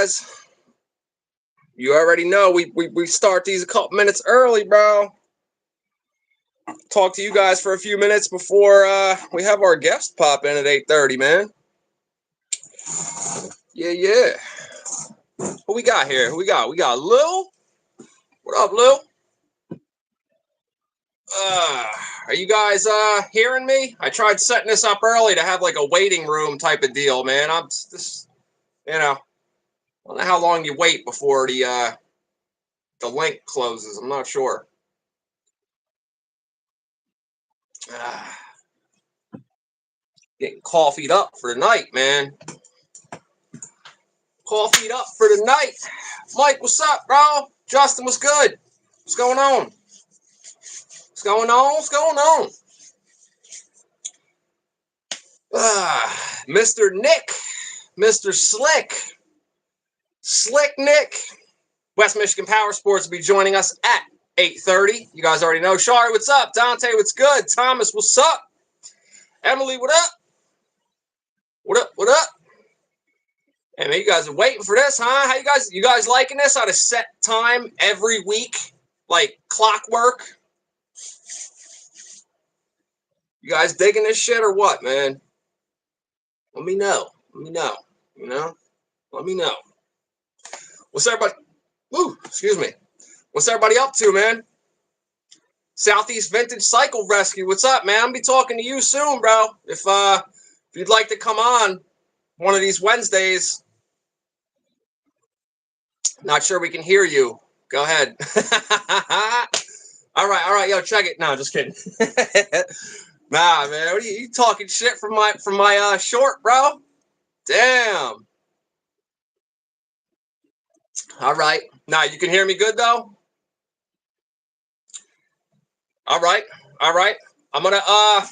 guys. You already know we start these a couple minutes early, bro. Talk to you guys for a few minutes before we have our guest pop in at 8:30, man. Yeah. Who we got here? Who we got? We got Lou. What up, Lou? Are you guys hearing me? I tried setting this up early to have like a waiting room type of deal, man. I'm just, I don't know how long you wait before the link closes. I'm not sure. Getting coffeeed up for the night, man. Coffeeed up for the night. Mike, what's up, bro? Justin, what's good? What's going on? What's going on? What's going on? Mr. Nick, Mr. Slick Nick, West Michigan Power Sports will be joining us at 8:30. You guys already know. Shari, what's up? Dante, what's good? Thomas, what's up? Emily, what up? What up? What up? Hey, man, you guys are waiting for this, huh? How you guys liking this at a set time every week? Like clockwork? You guys digging this shit or what, man? Let me know. Let me know. Let me know. What's everybody? Excuse me. What's everybody up to, man? Southeast Vintage Cycle Rescue. What's up, man? I'll be talking to you soon, bro. If you'd like to come on one of these Wednesdays. Not sure we can hear you. Go ahead. All right. Yo, check it. No, just kidding. Nah, man. What are you talking shit from my short, bro? Damn. All right. Now you can hear me good though. All right. I'm gonna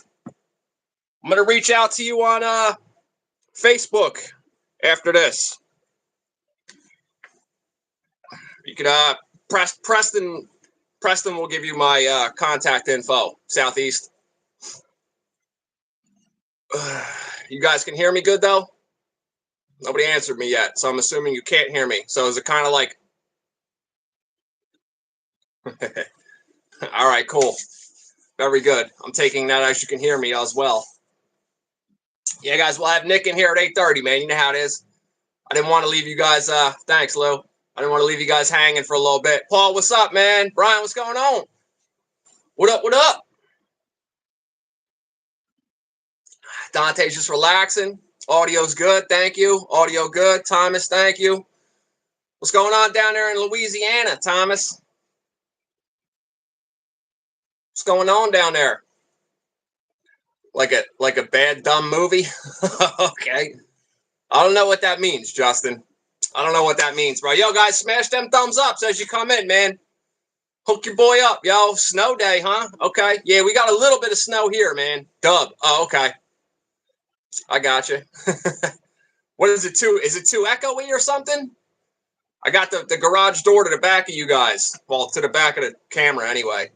reach out to you on Facebook after this. You could Preston will give you my contact info. Southeast. You guys can hear me good though? Nobody answered me yet, so I'm assuming you can't hear me. So is it kind of like all right, cool. Very good. I'm taking that as you can hear me as well. Yeah, guys, we'll have Nick in here at 8:30, man. You know how it is. I didn't want to leave you guys thanks, Lou. I didn't want to leave you guys hanging for a little bit. Paul, what's up, man? Brian, what's going on? What up? Dante's just relaxing. Audio's good, thank you. Audio good. Thomas, thank you. What's going on down there in Louisiana, Thomas? What's going on down there? Like a bad, dumb movie? Okay. I don't know what that means, Justin. I don't know what that means, bro. Yo, guys, smash them thumbs ups as you come in, man. Hook your boy up, yo. Snow day, huh? Okay. Yeah, we got a little bit of snow here, man. Dub. Oh, okay. I got you. What is it, too? Is it too echoey or something? I got the garage door to the back of you guys. Well, to the back of the camera, anyway.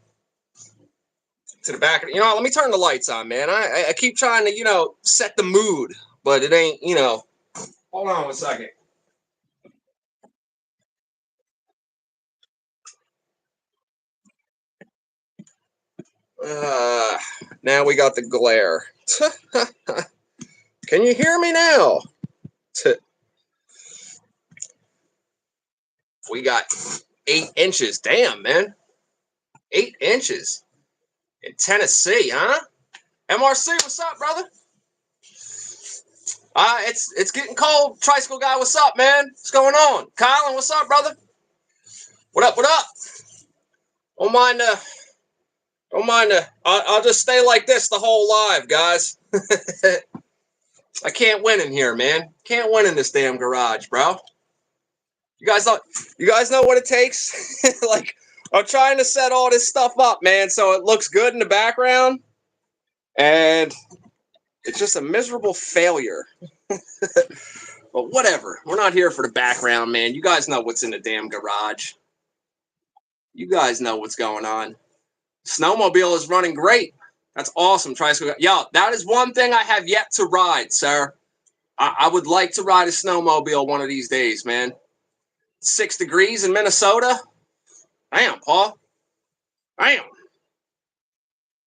To the back of it. Let me turn the lights on, man. I keep trying to, set the mood, but it ain't, Hold on 1 second. Now we got the glare. Can you hear me now? We got 8 inches. Damn, man. 8 inches in Tennessee, huh? MRC, what's up, brother? It's getting cold. Tricycle guy, what's up, man? What's going on? Colin, what's up, brother? What up? Don't mind. I'll just stay like this the whole live, guys. I can't win in here, man. Can't win in this damn garage, bro. You guys know what it takes? Like, I'm trying to set all this stuff up, man, so it looks good in the background. And it's just a miserable failure. But whatever. We're not here for the background, man. You guys know what's in the damn garage. You guys know what's going on. Snowmobile is running great. That's awesome. Yo, that is one thing I have yet to ride, sir. I would like to ride a snowmobile one of these days, man. 6 degrees in Minnesota. Damn, Paul. Damn.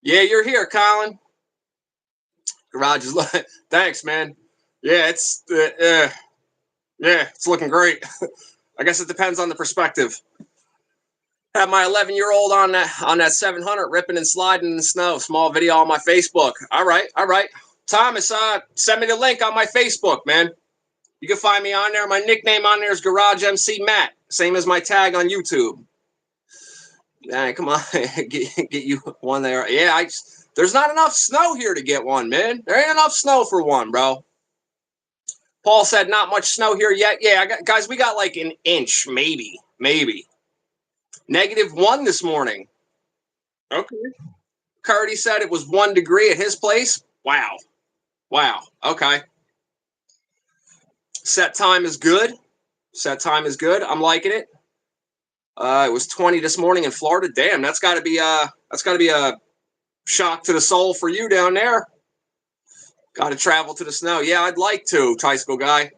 Yeah, you're here, Colin. Garage is thanks, man. Yeah, it's it's looking great. I guess it depends on the perspective. Have my 11-year-old on that 700 ripping and sliding in the snow. Small video on my Facebook. All right. Thomas, send me the link on my Facebook, man. You can find me on there. My nickname on there is Garage MC Matt, same as my tag on YouTube. Hey, come on, get you one there. Yeah, there's not enough snow here to get one, man. There ain't enough snow for one, bro. Paul said not much snow here yet. Yeah, guys, we got like an inch, maybe. -1 this morning. Okay. Curdy said it was 1 degree at his place. Wow. Okay. Set time is good. I'm liking it. It was 20 this morning in Florida. Damn, that's got to be a shock to the soul for you down there. Got to travel to the snow. Yeah, I'd like to, tricycle guy.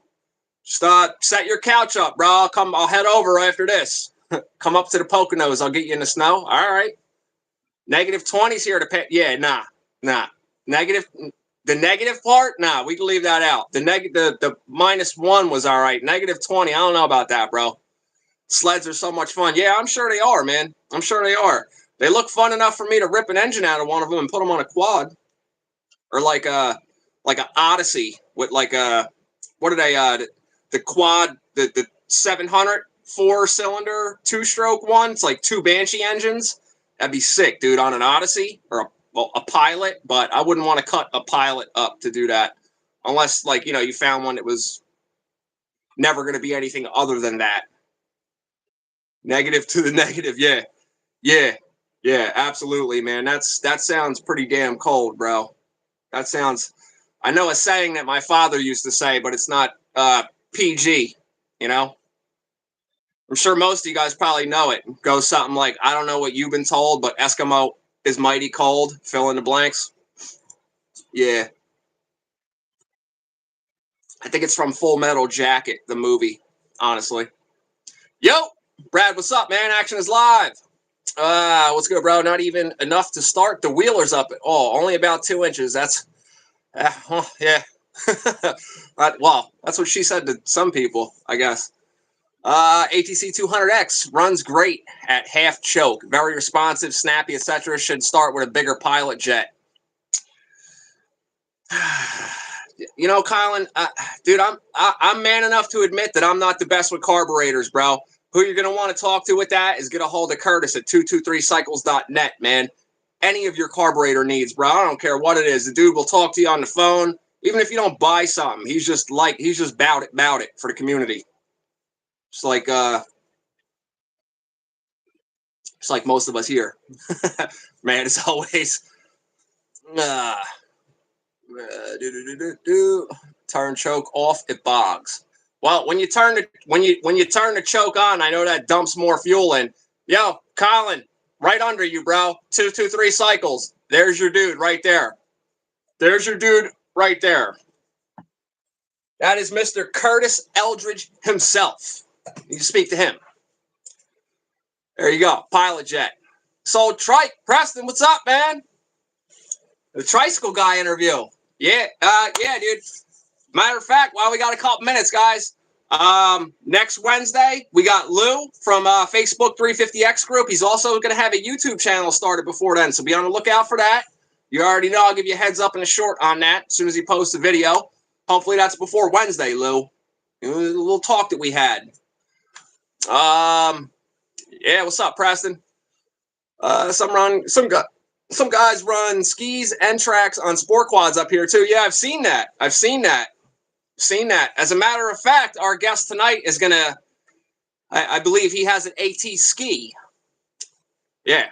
Just set your couch up, bro. I'll head over after this. Come up to the Poconos. I'll get you in the snow. All right. -20's here to pay. Yeah, nah. Negative. The negative part, nah, we can leave that out. The -1 was all right. -20, I don't know about that, bro. Sleds are so much fun. Yeah, I'm sure they are, man. I'm sure they are. They look fun enough for me to rip an engine out of one of them and put them on a quad, or like a Odyssey with what are they? The quad, the 700 4-cylinder 2-stroke one. It's like 2 Banshee engines. That'd be sick, dude, on an Odyssey or a Pilot. But I wouldn't want to cut a Pilot up to do that, unless you found one that was never going to be anything other than that. Negative to the negative, yeah, absolutely, man. That sounds pretty damn cold, bro. That sounds. I know a saying that my father used to say, but it's not PG. I'm sure most of you guys probably know it. It goes something like, I don't know what you've been told, but Eskimo is mighty cold. Fill in the blanks. Yeah. I think it's from Full Metal Jacket, the movie, honestly. Yo, Brad, what's up, man? Action is live. What's good, bro? Not even enough to start. The wheeler's up. Only about 2 inches. That's, yeah. Well, that's what she said to some people, I guess. ATC 200X runs great at half choke. Very responsive, snappy, etc. Should start with a bigger pilot jet. Colin, dude, I'm man enough to admit that I'm not the best with carburetors, bro. Who you're going to want to talk to with that is get a hold of Curtis at 223cycles.net, man. Any of your carburetor needs, bro. I don't care what it is. The dude will talk to you on the phone. Even if you don't buy something, he's just about it for the community. It's like most of us here. Man, it's always turn choke off, it bogs. Well, when you turn the choke on, I know that dumps more fuel in. Yo, Colin, right under you, bro. 223 cycles. There's your dude right there. That is Mr. Curtis Eldridge himself. You can speak to him. There you go. Pilot jet. So, Preston, what's up, man? The tricycle guy interview. Yeah, dude. Matter of fact, while we got a couple minutes, guys, next Wednesday, we got Lou from Facebook 350X Group. He's also going to have a YouTube channel started before then, so be on the lookout for that. You already know I'll give you a heads up and a short on that as soon as he posts a video. Hopefully that's before Wednesday, Lou. A little talk that we had. Yeah, what's up, Preston? Some guys run skis and tracks on sport quads up here too. Yeah, I've seen that. As a matter of fact, our guest tonight is gonna. I believe he has an AT ski. Yeah,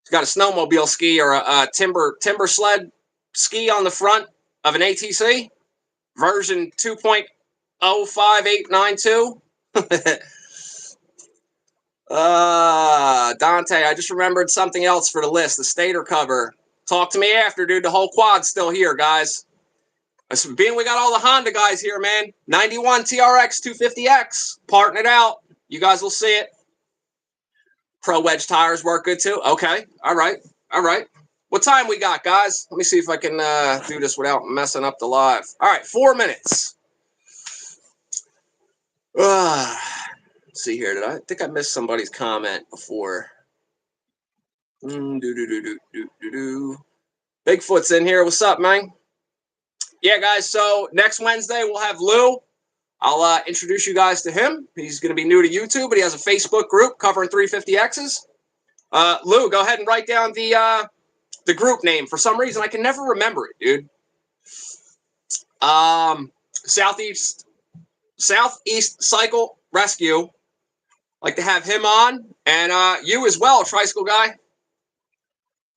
he's got a snowmobile ski or a timber sled ski on the front of an ATC, version 2.05892. Dante, I just remembered something else for the list. The stator cover. Talk to me after, dude. The whole quad's still here, guys. Being we got all the Honda guys here, man. 91 TRX 250X. Parting it out. You guys will see it. Pro wedge tires work good too. Okay. All right. All right. What time we got, guys? Let me see if I can do this without messing up the live. All right. 4 minutes. Let's see here. I think I missed somebody's comment before. Bigfoot's in here. What's up, man? Yeah, guys. So next Wednesday we'll have Lou. I'll introduce you guys to him. He's going to be new to YouTube, but he has a Facebook group covering 350Xs. Lou, go ahead and write down the group name. For some reason, I can never remember it, dude. Southeast Cycle Rescue. Like to have him on, and you as well, Tricycle Guy.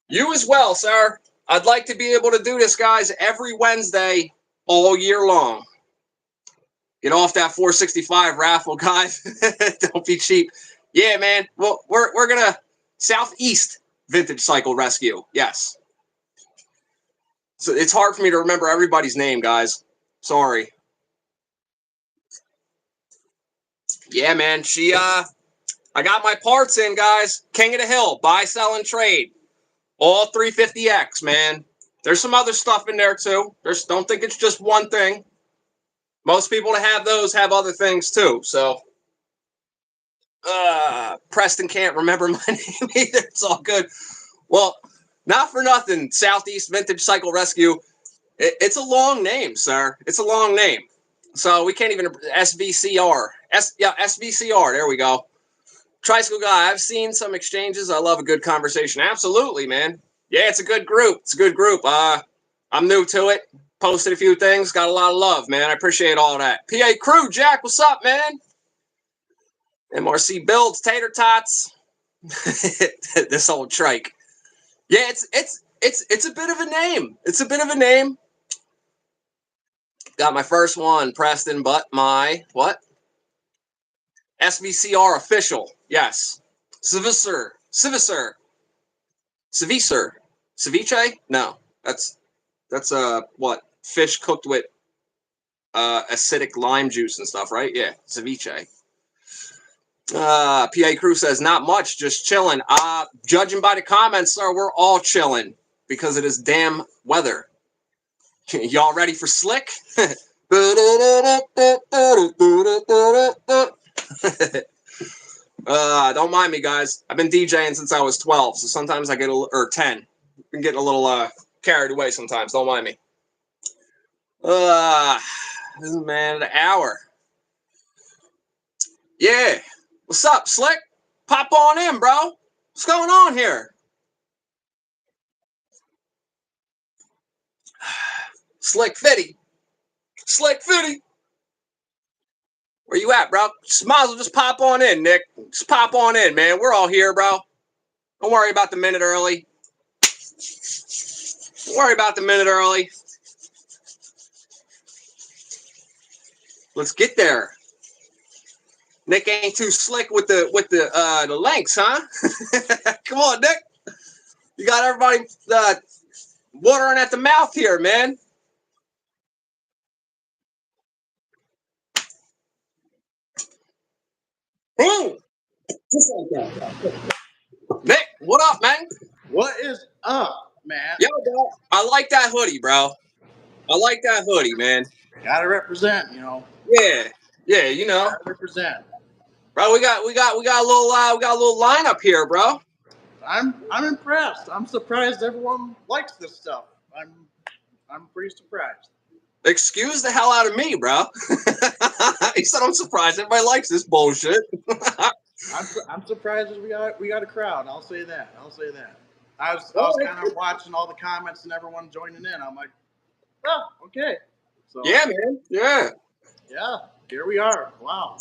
You as well, sir. I'd like to be able to do this, guys, every Wednesday all year long. Get off that 465 raffle, guys. Don't be cheap. Yeah, man. Well, we're gonna Southeast Vintage Cycle Rescue. Yes. So it's hard for me to remember everybody's name, guys. Sorry. Yeah, man. I got my parts in, guys. King of the Hill, buy, sell, and trade. All 350X, man. There's some other stuff in there too. Don't think it's just one thing. Most people that have those have other things too. So Preston can't remember my name either. It's all good. Well, not for nothing. Southeast Vintage Cycle Rescue. It's a long name, sir. It's a long name. So we can't even SVCR. SVCR. There we go. Tricycle Guy. I've seen some exchanges. I love a good conversation. Absolutely, man. Yeah, it's a good group. It's a good group. I'm new to it. Posted a few things. Got a lot of love, man. I appreciate all that. PA Crew, Jack, what's up, man? MRC Builds, Tater Tots. This old trike. Yeah, it's a bit of a name. It's a bit of a name. Got my first one, Preston, but my what? SVCR official. Yes. Civicer. Ceviche? No. That's what? Fish cooked with acidic lime juice and stuff, right? Yeah, ceviche. PA Crew says, not much, just chilling. Judging by the comments, sir, we're all chilling because of this damn weather. Y'all ready for slick? Don't mind me, guys. I've been DJing since I was 12, so sometimes I get or 10. Been getting a little carried away sometimes. Don't mind me. This is, man, an hour. Yeah. What's up, Slick? Pop on in, bro. What's going on here? Slick Fitty. Where you at, bro? Might as well just pop on in, Nick. Just pop on in, man. We're all here, bro. Don't worry about the minute early. Don't worry about the minute early. Let's get there. Nick ain't too slick with the lengths, huh? Come on, Nick. You got everybody watering at the mouth here, man. Boom. Just like that. Nick, what up, man? What is up, man? Yo, bro. I like that hoodie, bro. I like that hoodie, man. Gotta represent, you know. Yeah, you know. Gotta represent. Bro, we got a little lineup here, bro. I'm impressed. I'm surprised everyone likes this stuff. I'm pretty surprised. Excuse the hell out of me, bro. He said I'm surprised everybody likes this bullshit. I'm surprised we got a crowd. I'll say that. I was kind of watching all the comments and everyone joining in. I'm like, oh, okay. So yeah, man. Yeah. Yeah. Here we are. Wow.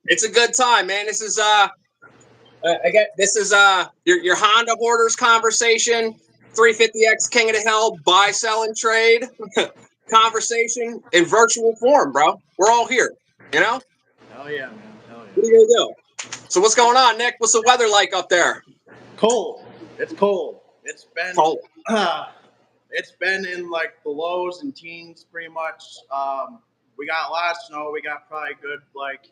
It's a good time, man. This is your Honda hoarders conversation. 350X King of the Hill, buy, sell, and trade conversation in virtual form, bro. We're all here, you know? Hell yeah, man. Hell yeah. What are you gonna do? So what's going on, Nick? What's the weather like up there? Cold. It's cold. It's been cold. it's been in like the lows and teens pretty much. We got a lot of snow. We got probably good, like,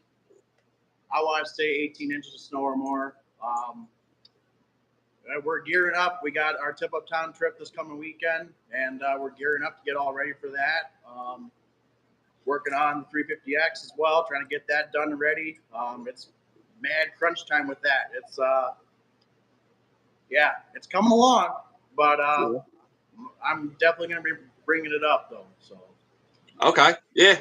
I want to say 18 inches of snow or more. We're gearing up. We got our tip-up town trip this coming weekend, and we're gearing up to get all ready for that. Working on the 350X as well, trying to get that done and ready. It's mad crunch time with that. It's yeah, it's coming along, but I'm definitely going to be bringing it up though. So Okay, yeah.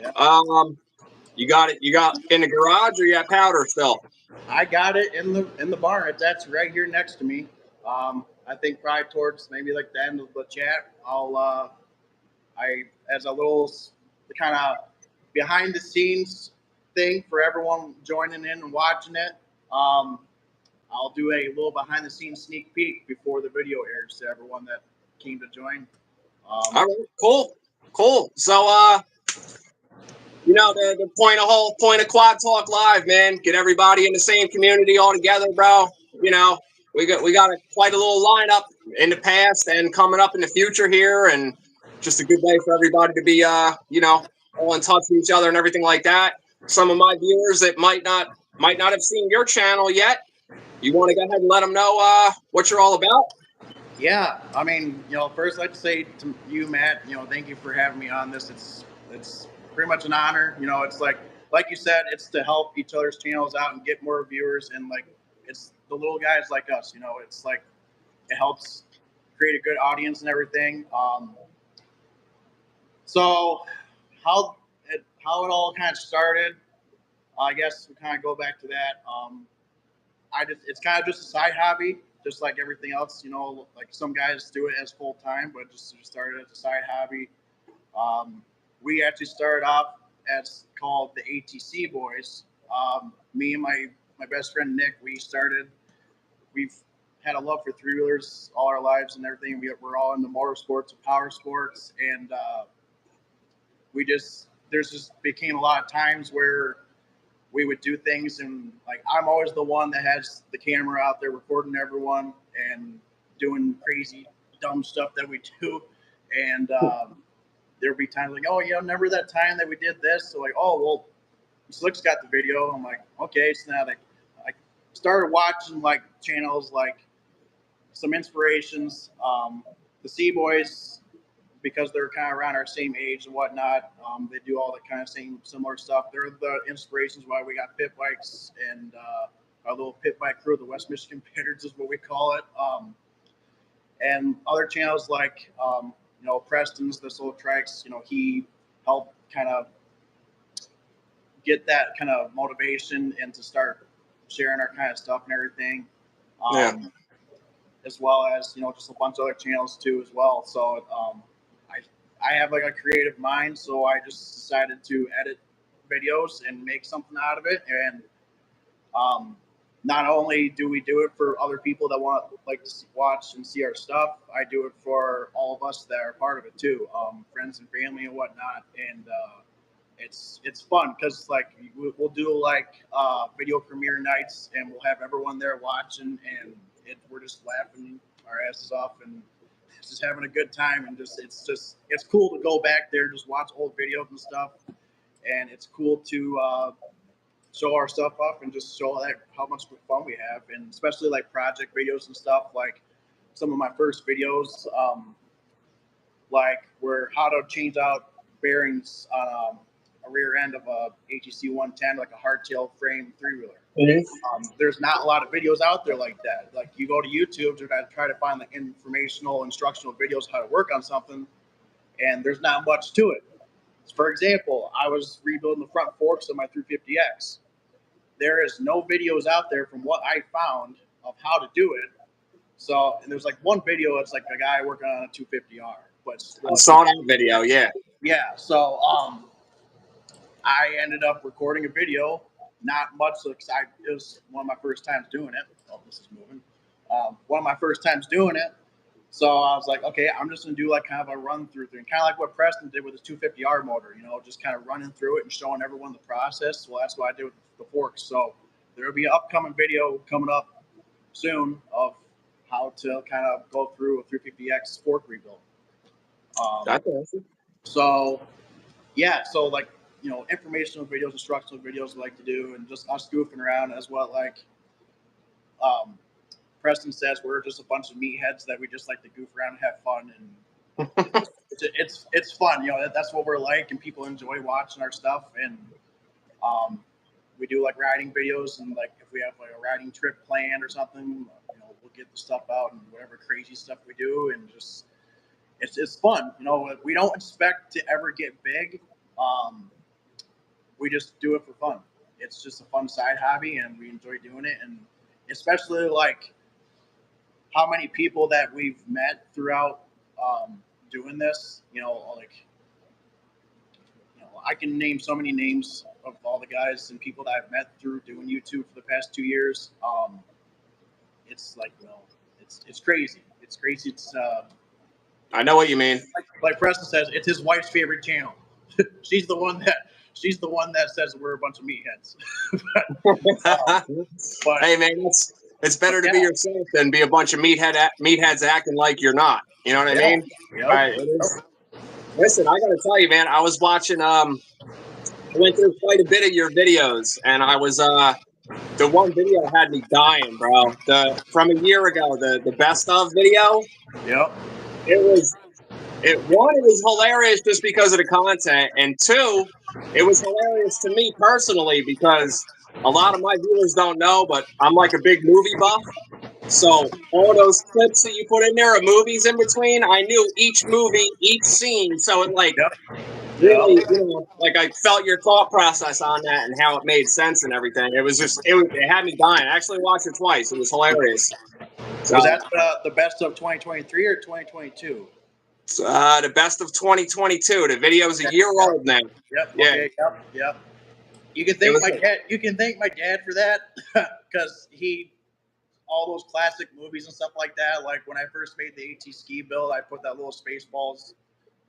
You got it. You got in the garage, or you got powder still? I got it in the barn. That's right here next to me. I think probably towards maybe like the end of the chat, I as a little kind of behind the scenes thing for everyone joining in and watching it. I'll do a little behind the scenes sneak peek before the video airs to everyone that came to join. All right, cool. So, the whole point of Quad Talk Live, man, get everybody in the same community all together, bro. We got quite a little lineup in the past and coming up in the future here, and just a good way for everybody to be, all in touch with each other and everything like that. Some of my viewers that might not have seen your channel yet, you want to go ahead and let them know what you're all about? Yeah, I mean, first I'd like to say to you, Matt, thank you for having me on this. It's pretty much an honor. It's like you said, it's to help each other's channels out and get more viewers, and like it's the little guys like us. It's like it helps create a good audience and everything. So how it all kind of started, I guess we kind of go back to that. It's kind of just a side hobby, just like everything else. Like some guys do it as full time, but just started as a side hobby. We actually started off as called the ATC Boys. Me and my best friend Nick, we've had a love for three wheelers all our lives and everything. We're all into motorsports and power sports, and there's just became a lot of times where we would do things, and like I'm always the one that has the camera out there recording everyone and doing crazy dumb stuff that we do. And there'll be times like, oh, remember that time that we did this? So like, oh well, Slick's got the video. I'm like, okay. So now I started watching like channels, like some inspirations. The Sea Boys, because they're kind of around our same age and whatnot. They do all the kind of similar stuff. They're the inspirations why we got pit bikes, and our little pit bike crew, the West Michigan Pitters is what we call it. And other channels like, Preston's, the Soul Trikes, he helped kind of get that kind of motivation and to start sharing our kind of stuff and everything. As well as, just a bunch of other channels too as well. So I have like a creative mind, so I just decided to edit videos and make something out of it. And not only do we do it for other people that want like to watch and see our stuff, I do it for all of us that are part of it too, friends and family and whatnot. And it's fun because like we'll do like video premiere nights, and we'll have everyone there watching, and we're just laughing our asses off and just having a good time, and it's cool to go back there, just watch old videos and stuff, and it's cool to show our stuff off and just show how much fun we have, and especially like project videos and stuff. Like some of my first videos, like were how to change out bearings on a rear end of a ATC 110, like a hardtail frame three-wheeler. There's not a lot of videos out there like that. Like you go to YouTube to try to find the informational, instructional videos how to work on something, and there's not much to it. For example, I was rebuilding the front forks of my 350X. There is no videos out there from what I found of how to do it. So, and there's like one video, it's like a guy working on a 250R. But I saw that video, yeah. Yeah, so I ended up recording a video. Not much, because it was one of my first times doing it. Oh, this is moving. One of my first times doing it. So I was like, okay, I'm just going to do like kind of a run through thing. Kind of like what Preston did with his 250R motor, just kind of running through it and showing everyone the process. Well, that's what I did with the forks. So there will be an upcoming video coming up soon of how to kind of go through a 350X fork rebuild. That's awesome. So yeah, so like informational videos, instructional videos I like to do, and just us goofing around as well. Like um, Preston says, we're just a bunch of meatheads that we just like to goof around and have fun, and it's fun. That's what we're like, and people enjoy watching our stuff. And we do like riding videos, and like if we have like a riding trip planned or something, we'll get the stuff out and whatever crazy stuff we do, and just it's fun. We don't expect to ever get big. We just do it for fun. It's just a fun side hobby, and we enjoy doing it. And especially like how many people that we've met throughout doing this. I can name so many names of all the guys and people that I've met through doing YouTube for the past 2 years. It's like, it's crazy. It's crazy. I know what you mean. Like Preston says, it's his wife's favorite channel. She's the one that says we're a bunch of meatheads. but hey man, it's better to be yourself than be a bunch of meatheads acting like you're not. You know what I mean? Yep. Right, listen, I gotta tell you, man, I was watching I went through quite a bit of your videos, and I was the one video had me dying, bro. From a year ago, the best of video. Yep. It was hilarious just because of the content, and two, it was hilarious to me personally because a lot of my viewers don't know, but I'm like a big movie buff. So all those clips that you put in there of movies in between, I knew each movie, each scene. So it really, like I felt your thought process on that and how it made sense and everything. It had me dying. I actually watched it twice. It was hilarious. So, was that the best of 2023 or 2022? The best of 2022. The video's a year old now. Yep. Yeah. Okay. Yep. You can thank my dad. You can thank my dad for that because all those classic movies and stuff like that. Like when I first made the AT ski build, I put that little Spaceballs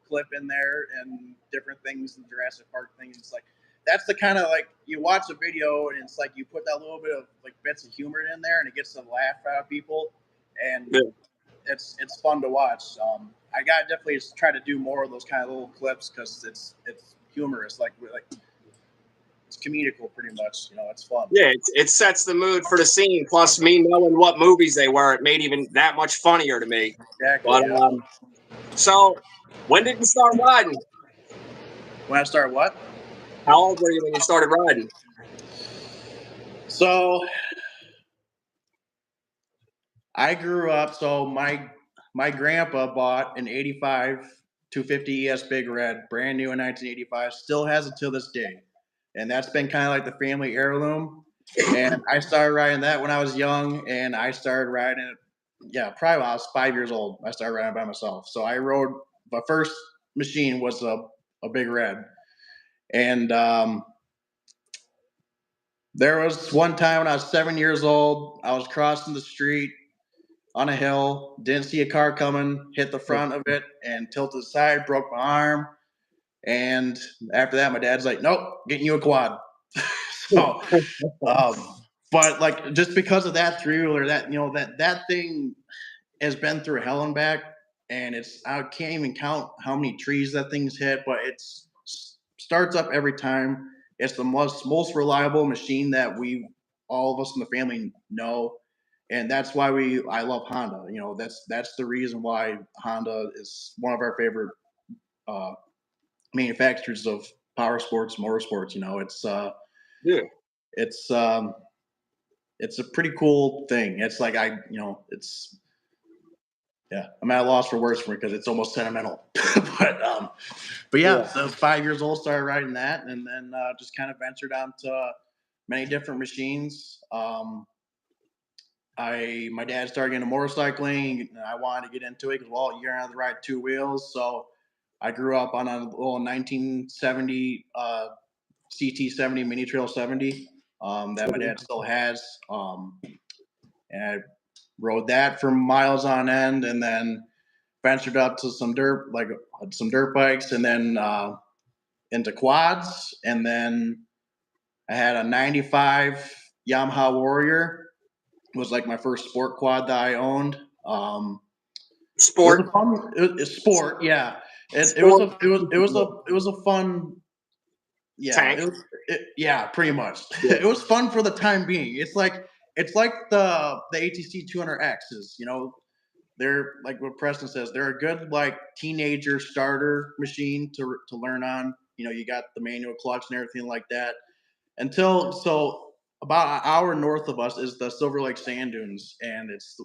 clip in there and different things in Jurassic Park things. It's like that's the kind of like you watch a video and it's like you put that little bit of like bits of humor in there and it gets a laugh out of people, and it's fun to watch. I gotta definitely try to do more of those kind of little clips because it's humorous, like it's comedical pretty much. It's fun. Yeah, it sets the mood for the scene. Plus, me knowing what movies they were, it made even that much funnier to me. Exactly. But so when did you start riding? When I started what? How old were you when you started riding? So I grew up. So my grandpa bought an '85 250 ES Big Red, brand new in 1985. Still has it till this day, and that's been kind of like the family heirloom. And I started riding that when I was young, and I started riding it. Yeah, probably when I was 5 years old. I started riding by myself. So I rode. My first machine was a Big Red, and there was one time when I was 7 years old. I was crossing the street on a hill, didn't see a car coming, hit the front of it, and tilted to the side, broke my arm. And after that, my dad's like, "Nope, getting you a quad." So, but like just because of that three-wheeler, that thing has been through hell and back, and I can't even count how many trees that thing's hit, but it starts up every time. It's the most reliable machine that all of us in the family know, and that's why I love Honda. That's the reason why Honda is one of our favorite manufacturers of power sports, motorsports. It's a pretty cool thing. It's like I'm at a loss for words for it because it's almost sentimental. but yeah, so 5 years old, started riding that, and then just kind of ventured onto many different machines. My dad started getting into motorcycling, and I wanted to get into it because you're on the ride two wheels. So I grew up on a little 1970 CT70 Mini Trail 70 that my dad still has, and I rode that for miles on end, and then ventured up to some dirt bikes, and then into quads, and then I had a 95 Yamaha Warrior. It was like my first sport quad that I owned. Sport? It was sport, yeah. It was a fun. Yeah, Tank. yeah, pretty much. Yeah. It was fun for the time being. It's like the ATC 200Xs. You know, they're like what Preston says. They're a good like teenager starter machine to learn on. You know, you got the manual clutch and everything like that. About an hour north of us is the Silver Lake Sand Dunes, and it's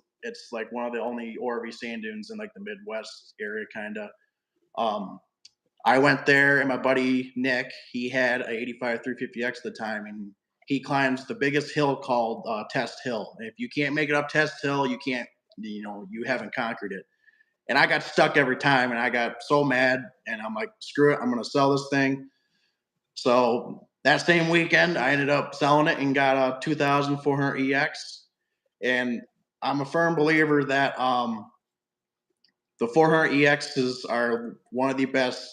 like one of the only ORV sand dunes in like the Midwest area, kind of. Um, I went there, and my buddy Nick, he had a 85 350X at the time, and he climbs the biggest hill called Test Hill. If you can't make it up Test Hill, you can't, you haven't conquered it. And I got stuck every time, and I got so mad, and I'm like, screw it, I'm going to sell this thing. So that same weekend, I ended up selling it and got a 2400EX. And I'm a firm believer that the 400EXs are one of the best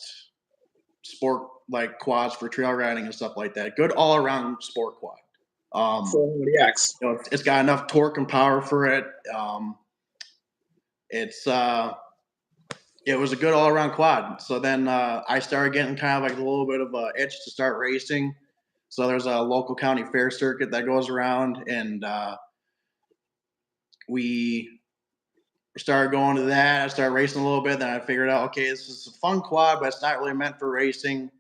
sport like quads for trail riding and stuff like that. Good all around sport quad. 400X. You know, it's got enough torque and power for it. It was a good all around quad. So then I started getting kind of like a little bit of an itch to start racing. So there's a local county fair circuit that goes around, and we started going to that. I started racing a little bit. Then I figured out, okay, this is a fun quad, but it's not really meant for racing.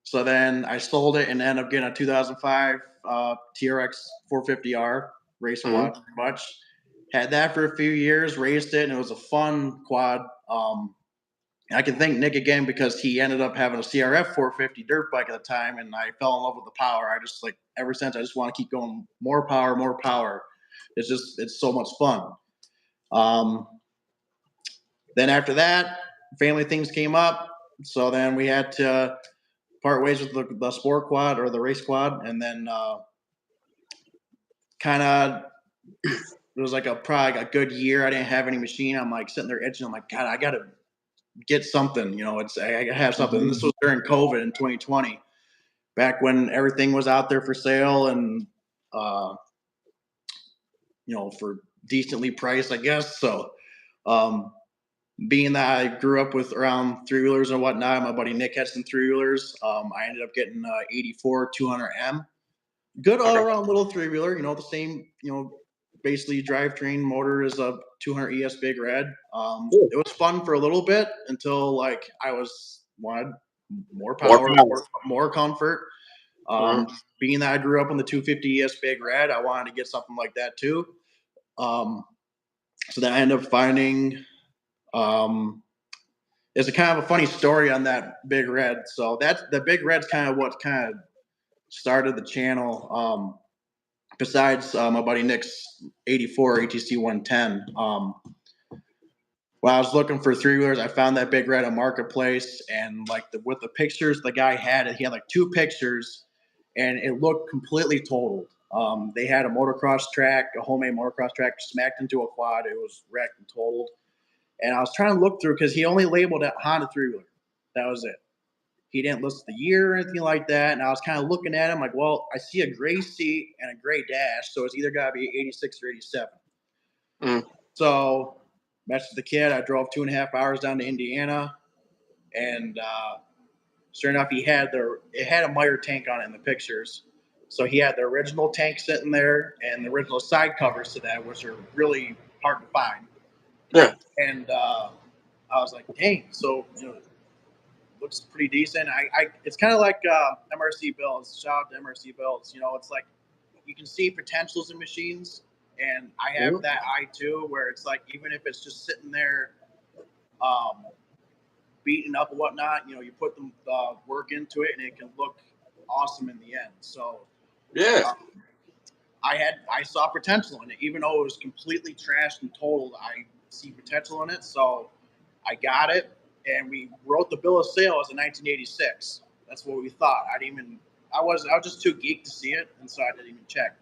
So then I sold it and ended up getting a 2005 TRX 450R race quad, pretty much. Had that for a few years, raced it, and it was a fun quad. I can thank Nick again because he ended up having a CRF 450 dirt bike at the time, and I fell in love with the power. I just like ever since I just want to keep going more power, more power. It's so much fun. Then after that, family things came up, so then we had to part ways with the sport quad or the race quad, and then kind of it was like probably a good year. I didn't have any machine. I'm like sitting there itching. I'm like, God, I gotta get something. You know, I gotta have something. And this was during COVID in 2020, back when everything was out there for sale and for decently priced, I guess. So, being that I grew up with around three wheelers and whatnot, my buddy Nick had some three wheelers. I ended up getting 84 200M. Good all around little three wheeler, the same, basically drivetrain motor is a 200 ES Big Red. It was fun for a little bit until like I wanted more power, more comfort. Being that I grew up on the 250 ES Big Red, I wanted to get something like that too. So then I ended up finding. It's a kind of a funny story on that Big Red. So that's the Big Red's kind of what kind of started the channel. Besides my buddy Nick's 84 ATC 110. When I was looking for three wheelers, I found that Big Red on Marketplace, and like with the pictures the guy had, he had like two pictures, and it looked completely totaled. They had a motocross track, a homemade motocross track, smacked into a quad. It was wrecked and totaled. And I was trying to look through because he only labeled it Honda three wheeler. That was it. He didn't list the year or anything like that. And I was kind of looking at him like, well, I see a gray seat and a gray dash, so it's either got to be 86 or 87. So, messaged the kid. I drove 2.5 hours down to Indiana, and sure enough, it had a Meyer tank on it in the pictures. So he had the original tank sitting there and the original side covers to that, which are really hard to find. Yeah. And I was like, dang. So looks pretty decent. It's kind of like MRC builds. Shout out to MRC builds. It's like you can see potentials in machines, and I have that eye too, where it's like even if it's just sitting there, beaten up and whatnot, you put the work into it, and it can look awesome in the end. So yeah, I saw potential in it, even though it was completely trashed and totaled. I see potential in it, so I got it. And we wrote the bill of sale as a 1986. That's what we thought. I was just too geeked to see it, and so I didn't even check.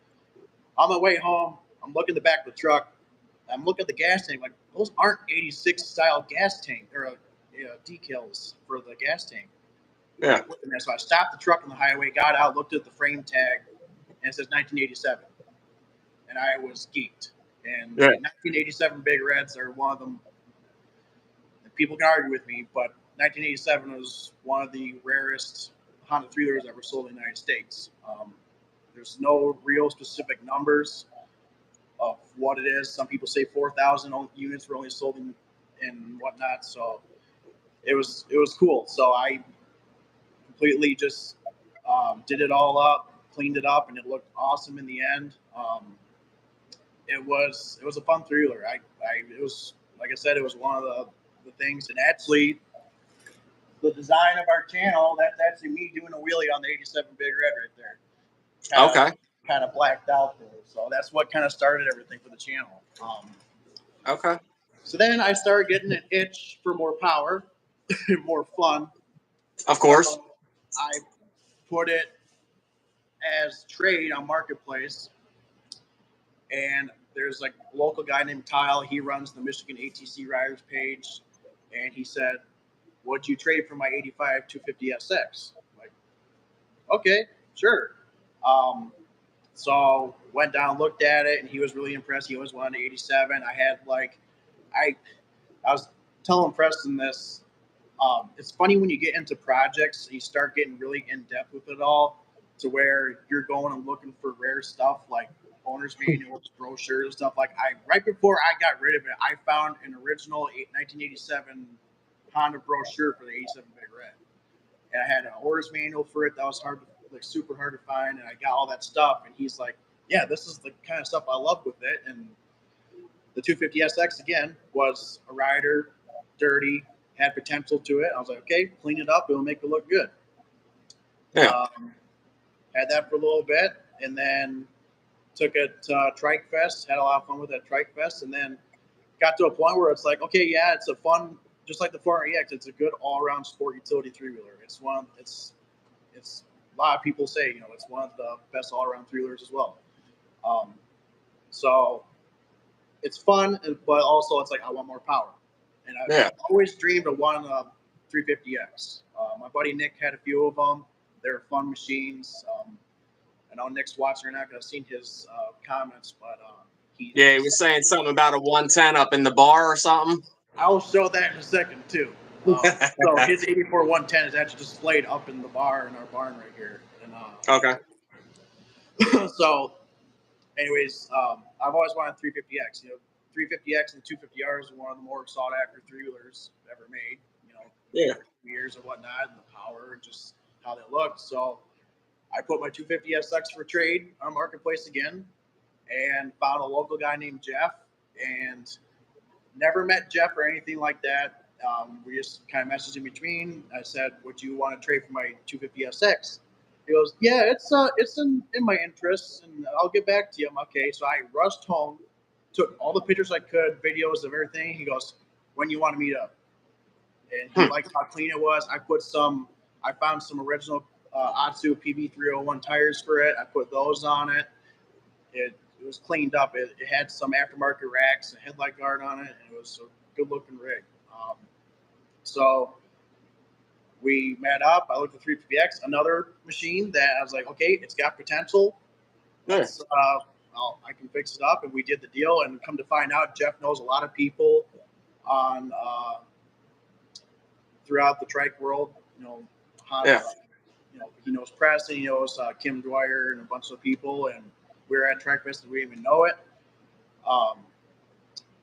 On my way home, I'm looking at the back of the truck. I'm looking at the gas tank. Like, those aren't 86 style gas tank or decals for the gas tank. Yeah. So I stopped the truck on the highway, got out, looked at the frame tag, and it says 1987. And I was geeked. And 1987 Big Reds are one of them. People can argue with me, but 1987 was one of the rarest Honda three-wheelers ever sold in the United States. There's no real specific numbers of what it is. Some people say 4,000 units were only sold in whatnot. So it was cool. So I completely just did it all up, cleaned it up, and it looked awesome in the end. It was a fun thriller. It was, like I said, it was one of the things, and actually the design of our channel, that's actually me doing a wheelie on the 87 Big Red right there. Kind of blacked out there. So that's what kind of started everything for the channel. Okay. So then I started getting an itch for more power, more fun. Of course. So I put it as trade on Marketplace, and there's like a local guy named Kyle. He runs the Michigan ATC Riders page, and he said, "Would you trade for my 85 250 SX?" I'm like, okay, sure. So went down, looked at it, and he was really impressed. He always wanted 87. I had I was telling Preston this. It's funny when you get into projects, you start getting really in depth with it all, to where you're going and looking for rare stuff like owner's manuals, brochures, stuff. Like right before I got rid of it, I found an original 1987 Honda brochure for the 87 Big Red, and I had an owner's manual for it that was super hard to find, and I got all that stuff. And he's like, "Yeah, this is the kind of stuff I love with it." And the 250 SX again was a rider, dirty, had potential to it. I was like, okay, clean it up, it'll make it look good. Yeah. Had that for a little bit, and then took it to Trike Fest, had a lot of fun with that Trike Fest, and then got to a point where it's like, okay, yeah, it's a fun, just like the 400EX, it's a good all-around sport utility three-wheeler. It's a lot of people say, it's one of the best all-around three-wheelers as well. So it's fun, but also it's like I want more power, and I've always dreamed of wanting a 350X. My buddy Nick had a few of them. They're fun machines. I know Nick's watching right now because I've seen his comments, but he was saying something about a 110 up in the bar or something. I'll show that in a second too. So his 84 110 is actually displayed up in the bar in our barn right here. And, okay. So, anyways, I've always wanted 350X. 350X and 250Rs are one of the more sought after three-wheelers ever made. Years and whatnot, and the power, and just how they look. So I put my 250 SX for trade on Marketplace again, and found a local guy named Jeff, and never met Jeff or anything like that. We just kind of messaged in between. I said, "Would you want to trade for my 250 SX?" He goes, "Yeah, it's in my interests, and I'll get back to you." I'm okay. So I rushed home, took all the pictures I could, videos of everything. He goes, "When you want to meet up?" And he liked how clean it was. I found some original Atsu PB301 tires for it. I put those on it. It was cleaned up. It had some aftermarket racks, a headlight guard on it, and it was a good looking rig. So we met up. I looked at 350X, another machine that I was like, okay, it's got potential. Nice. I can fix it up, and we did the deal. And come to find out, Jeff knows a lot of people on throughout the trike world. Honda, he knows Preston, he knows Kim Dwyer, and a bunch of people. And we were at Trike Fest and we didn't even know it.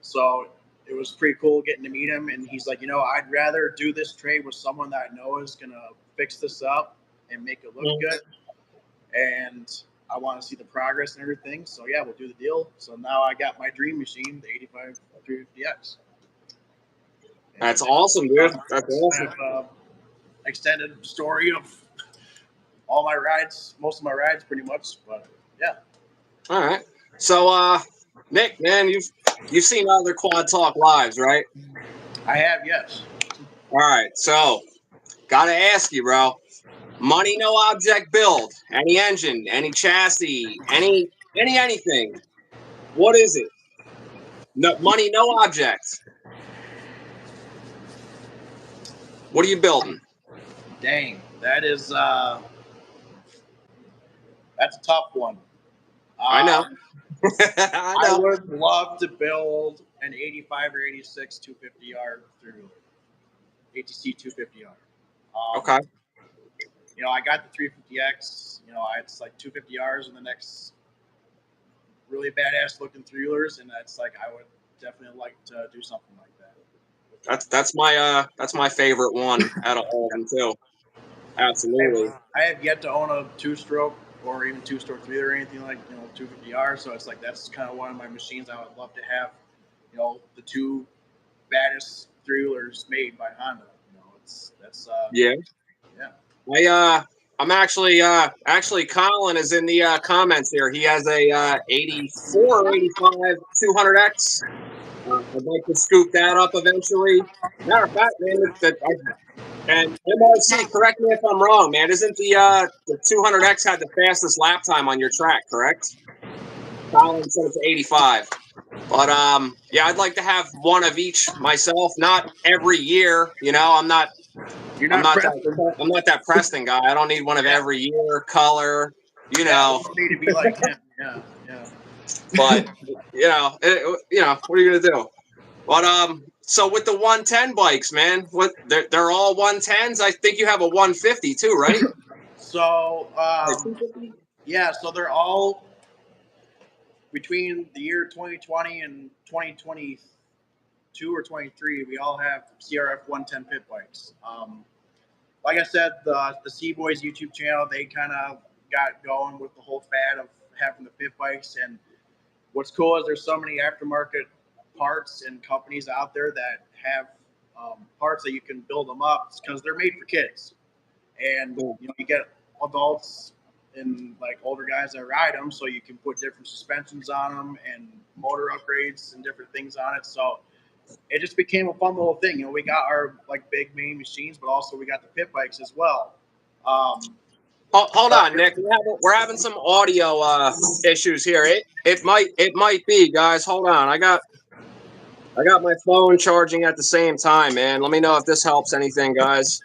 So it was pretty cool getting to meet him. And he's like, I'd rather do this trade with someone that I know is gonna fix this up and make it look good. And I want to see the progress and everything. So yeah, we'll do the deal. So now I got my dream machine, the 85 350X. That's awesome, dude. That's awesome. Kind of, extended story of all my rides, most of my rides, pretty much. But yeah. All right. So, Nick, man, you've seen other Quad Talk lives, right? I have, yes. All right. So, gotta ask you, bro. Money, no object build. Any engine, any chassis, anything. What is it? No money, no objects. What are you building? Dang, that's a tough one. I know. I would love to build an 85 or 86 250R through. ATC 250R. Okay. You know, I got the 350X. You know, it's like 250Rs and the next really badass looking three-wheelers, and that's like I would definitely like to do something like that. That's my favorite one out of all of them too. Absolutely. I have yet to own a two-stroke or even two-stroke three or anything like 250R. So it's like that's kind of one of my machines I would love to have. You know, the two baddest three-wheelers made by Honda. You know, that's Yeah. I'm actually Colin is in the comments here. He has a 84 or 85 200X. I'd like to scoop that up eventually. Matter of fact, man, and MRC, correct me if I'm wrong, man. Isn't the 200X had the fastest lap time on your track, correct? Colin said it's 85. But yeah, I'd like to have one of each myself. Not every year, I'm not that Preston guy. I don't need one of every year, color, Yeah, need to be like him. Yeah. But what are you gonna do? But so with the 110 bikes, man, they're all 110s. I think you have a 150 too, right? So yeah, so they're all between the year 2020 and 2022 or 23. We all have CRF 110 pit bikes. Like I said, the C Boys YouTube channel, they kind of got going with the whole fad of having the pit bikes. And what's cool is there's so many aftermarket parts and companies out there that have parts that you can build them up because they're made for kids. And you get adults and like older guys that ride them, so you can put different suspensions on them and motor upgrades and different things on it. So it just became a fun little thing. We got our like big main machines, but also we got the pit bikes as well. Hold on, Nick. We're having some audio issues here. It might be, guys. Hold on. I got my phone charging at the same time, man. Let me know if this helps anything, guys.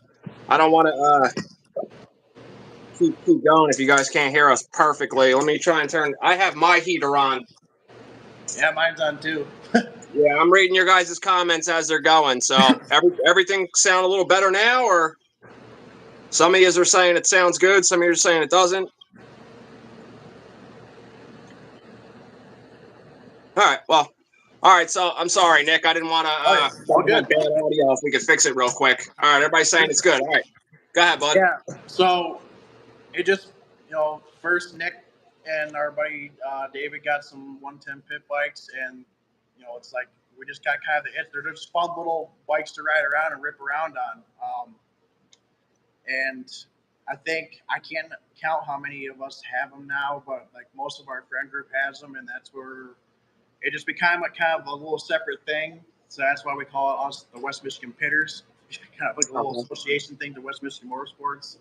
I don't want to keep going if you guys can't hear us perfectly. Let me try and turn. I have my heater on. Yeah, mine's on too. Yeah, I'm reading your guys' comments as they're going. So everything sound a little better now, or some of you are saying it sounds good, some of you are saying it doesn't. All right. So I'm sorry, Nick. I didn't want to bad audio. If we could fix it real quick. All right, everybody's saying it's good. All right, go ahead, bud. Yeah. So it just first Nick and our buddy David got some 110 pit bikes, and it's like we just got kind of the hit. They're just fun little bikes to ride around and rip around on. And I think I can't count how many of us have them now, but like most of our friend group has them, and that's where it just became kind of a little separate thing. So that's why we call it us the West Michigan Pitters, kind of like a little association thing to West Michigan Motorsports.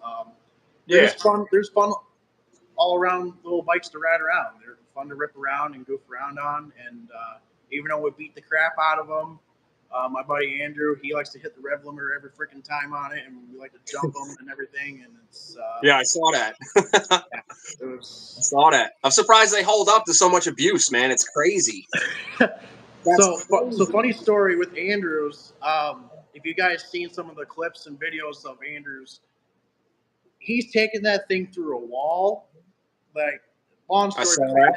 There's fun all around little bikes to ride around. They're fun to rip around and goof around on, and even though we beat the crap out of them, my buddy Andrew, he likes to hit the rev limiter every freaking time on it, and we like to jump them and everything. And it's yeah, I saw that. I saw that. I'm surprised they hold up to so much abuse, man. It's crazy. So funny story with Andrews. If you guys seen some of the clips and videos of Andrews, he's taken that thing through a wall. Like, long story short,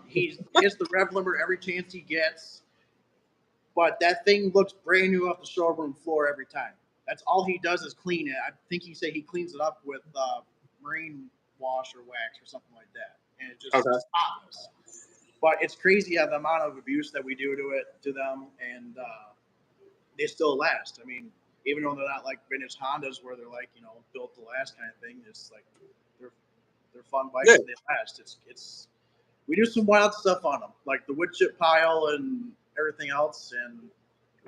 he hits the rev limiter every chance he gets. But that thing looks brand new off the showroom floor every time. That's all he does is clean it. I think he said he cleans it up with marine wash or wax or something like that, and it just spotless. But it's crazy how the amount of abuse that we do to them, and they still last. I mean, even though they're not like vintage Hondas where they're like built to last kind of thing, it's like they're fun bikes and they last. It's we do some wild stuff on them, like the wood chip pile and everything else, and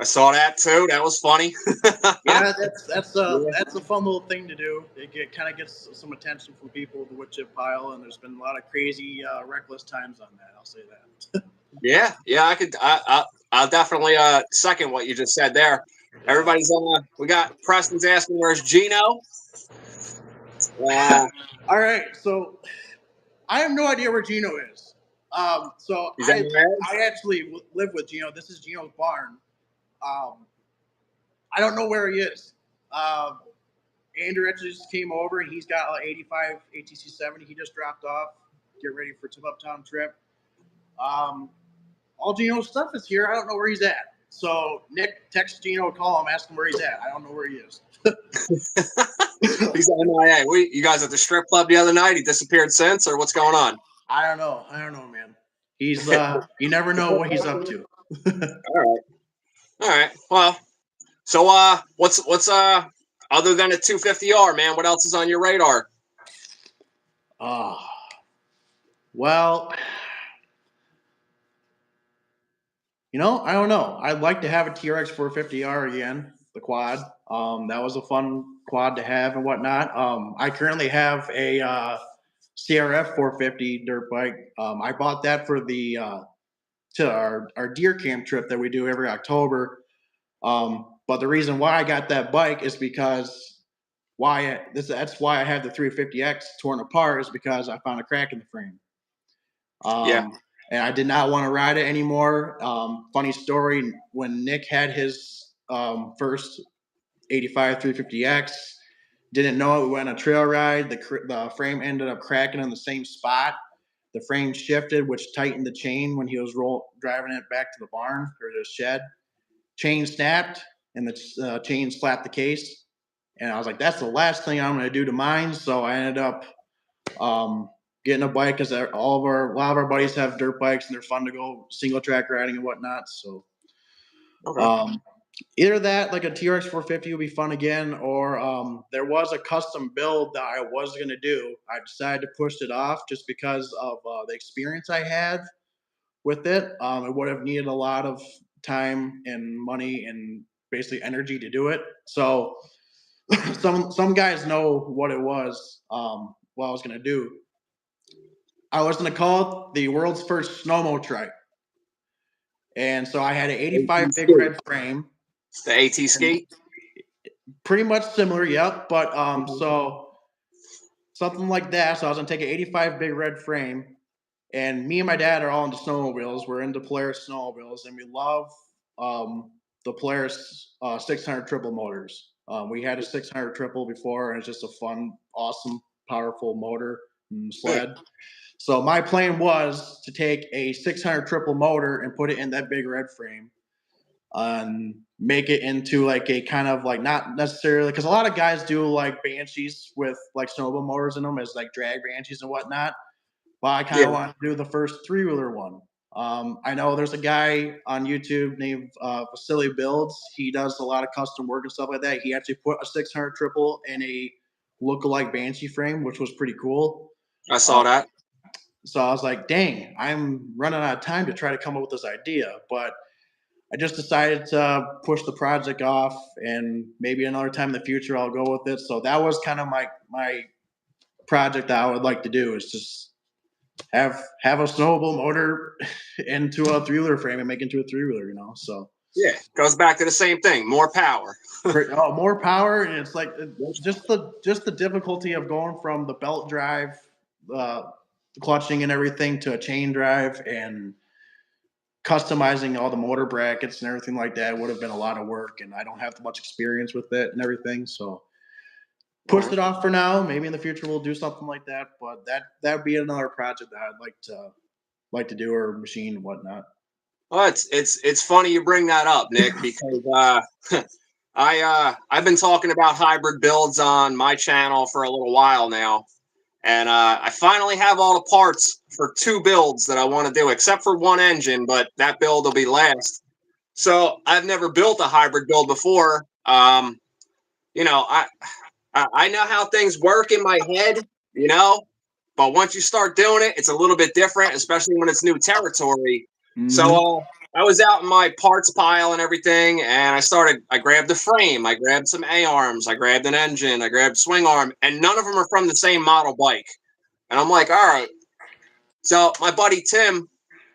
I saw that too. That was funny. Yeah, that's a fun little thing to do. It kind of gets some attention from people, the wood chip pile, and there's been a lot of crazy, reckless times on that. I'll say that. Yeah, I'll definitely second what you just said there. Everybody's we got Preston's asking where's Gino. All right, so I have no idea where Gino is. So I actually live with Gino. This is Gino's barn. I don't know where he is. Andrew actually just came over. He's got like 85 ATC 70. He just dropped off. Get ready for Tip Uptown trip. All Gino's stuff is here. I don't know where he's at. So Nick, text Gino, call him, ask him where he's at. I don't know where he is. He's MIA. You guys at the strip club the other night? He disappeared since, or what's going on? I don't know, man. He's you never know what he's up to. All right. Well, so what's other than a 250R, man? What else is on your radar? Well, I don't know. I'd like to have a TRX 450R again, the quad. That was a fun quad to have and whatnot. I currently have a CRF 450 dirt bike. I bought that for the to our deer camp trip that we do every October. But the reason why I got that bike is because that's why I have the 350X torn apart, is because I found a crack in the frame. And I did not want to ride it anymore. Funny story, when Nick had his first 85 350X, didn't know it. We went on a trail ride. The frame ended up cracking in the same spot. The frame shifted, which tightened the chain when he was driving it back to the barn or the shed. Chain snapped, and the chain slapped the case. And I was like, that's the last thing I'm going to do to mine. So I ended up getting a bike, because a lot of our buddies have dirt bikes and they're fun to go single track riding and whatnot. So either that, like a TRX 450 would be fun again, or there was a custom build that I was going to do. I decided to push it off just because of the experience I had with it. It would have needed a lot of time and money and basically energy to do it. So some guys know what it was, what I was going to do. I was going to call it the world's first snowmo trike. And so I had an 85 big red frame. It's the AT ski? Pretty much similar, yep. But so something like that. So I was going to take an 85 big red frame. And me and my dad are all into snowmobiles. We're into Polaris snowmobiles. And we love the Polaris 600 triple motors. We had a 600 triple before, and it's just a fun, awesome, powerful motor and sled. So my plan was to take a 600 triple motor and put it in that big red frame and make it into like a kind of like, not necessarily, because a lot of guys do like Banshees with like snowmobile motors in them as like drag Banshees and whatnot. But I kind of want to do the first three-wheeler one. I know there's a guy on YouTube named Vasily Builds. He does a lot of custom work and stuff like that. He actually put a 600 triple in a lookalike Banshee frame, which was pretty cool. I saw that. So I was like, dang, I'm running out of time to try to come up with this idea. But I just decided to push the project off, and maybe another time in the future I'll go with it. So that was kind of my project that I would like to do, is just have a snowmobile motor into a three-wheeler frame and make it into a three-wheeler, So yeah, goes back to the same thing, more power. More power, and it's like just the difficulty of going from the belt drive, clutching and everything, to a chain drive, and customizing all the motor brackets and everything like that would have been a lot of work, and I don't have much experience with it and everything, so pushed it off for now. Maybe in the future we'll do something like that, but that would be another project that I'd like to do, or machine and whatnot. Well, it's funny you bring that up, Nick, because I've been talking about hybrid builds on my channel for a little while now, and I finally have all the parts for 2 builds that I want to do, except for one engine, but that build will be last. So I've never built a hybrid build before. I know how things work in my head, but once you start doing it, it's a little bit different, especially when it's new territory. Mm-hmm. So I was out in my parts pile and everything, and I grabbed the frame, I grabbed some A-arms, I grabbed an engine, I grabbed swing arm, and none of them are from the same model bike. And I'm like, all right. So my buddy Tim,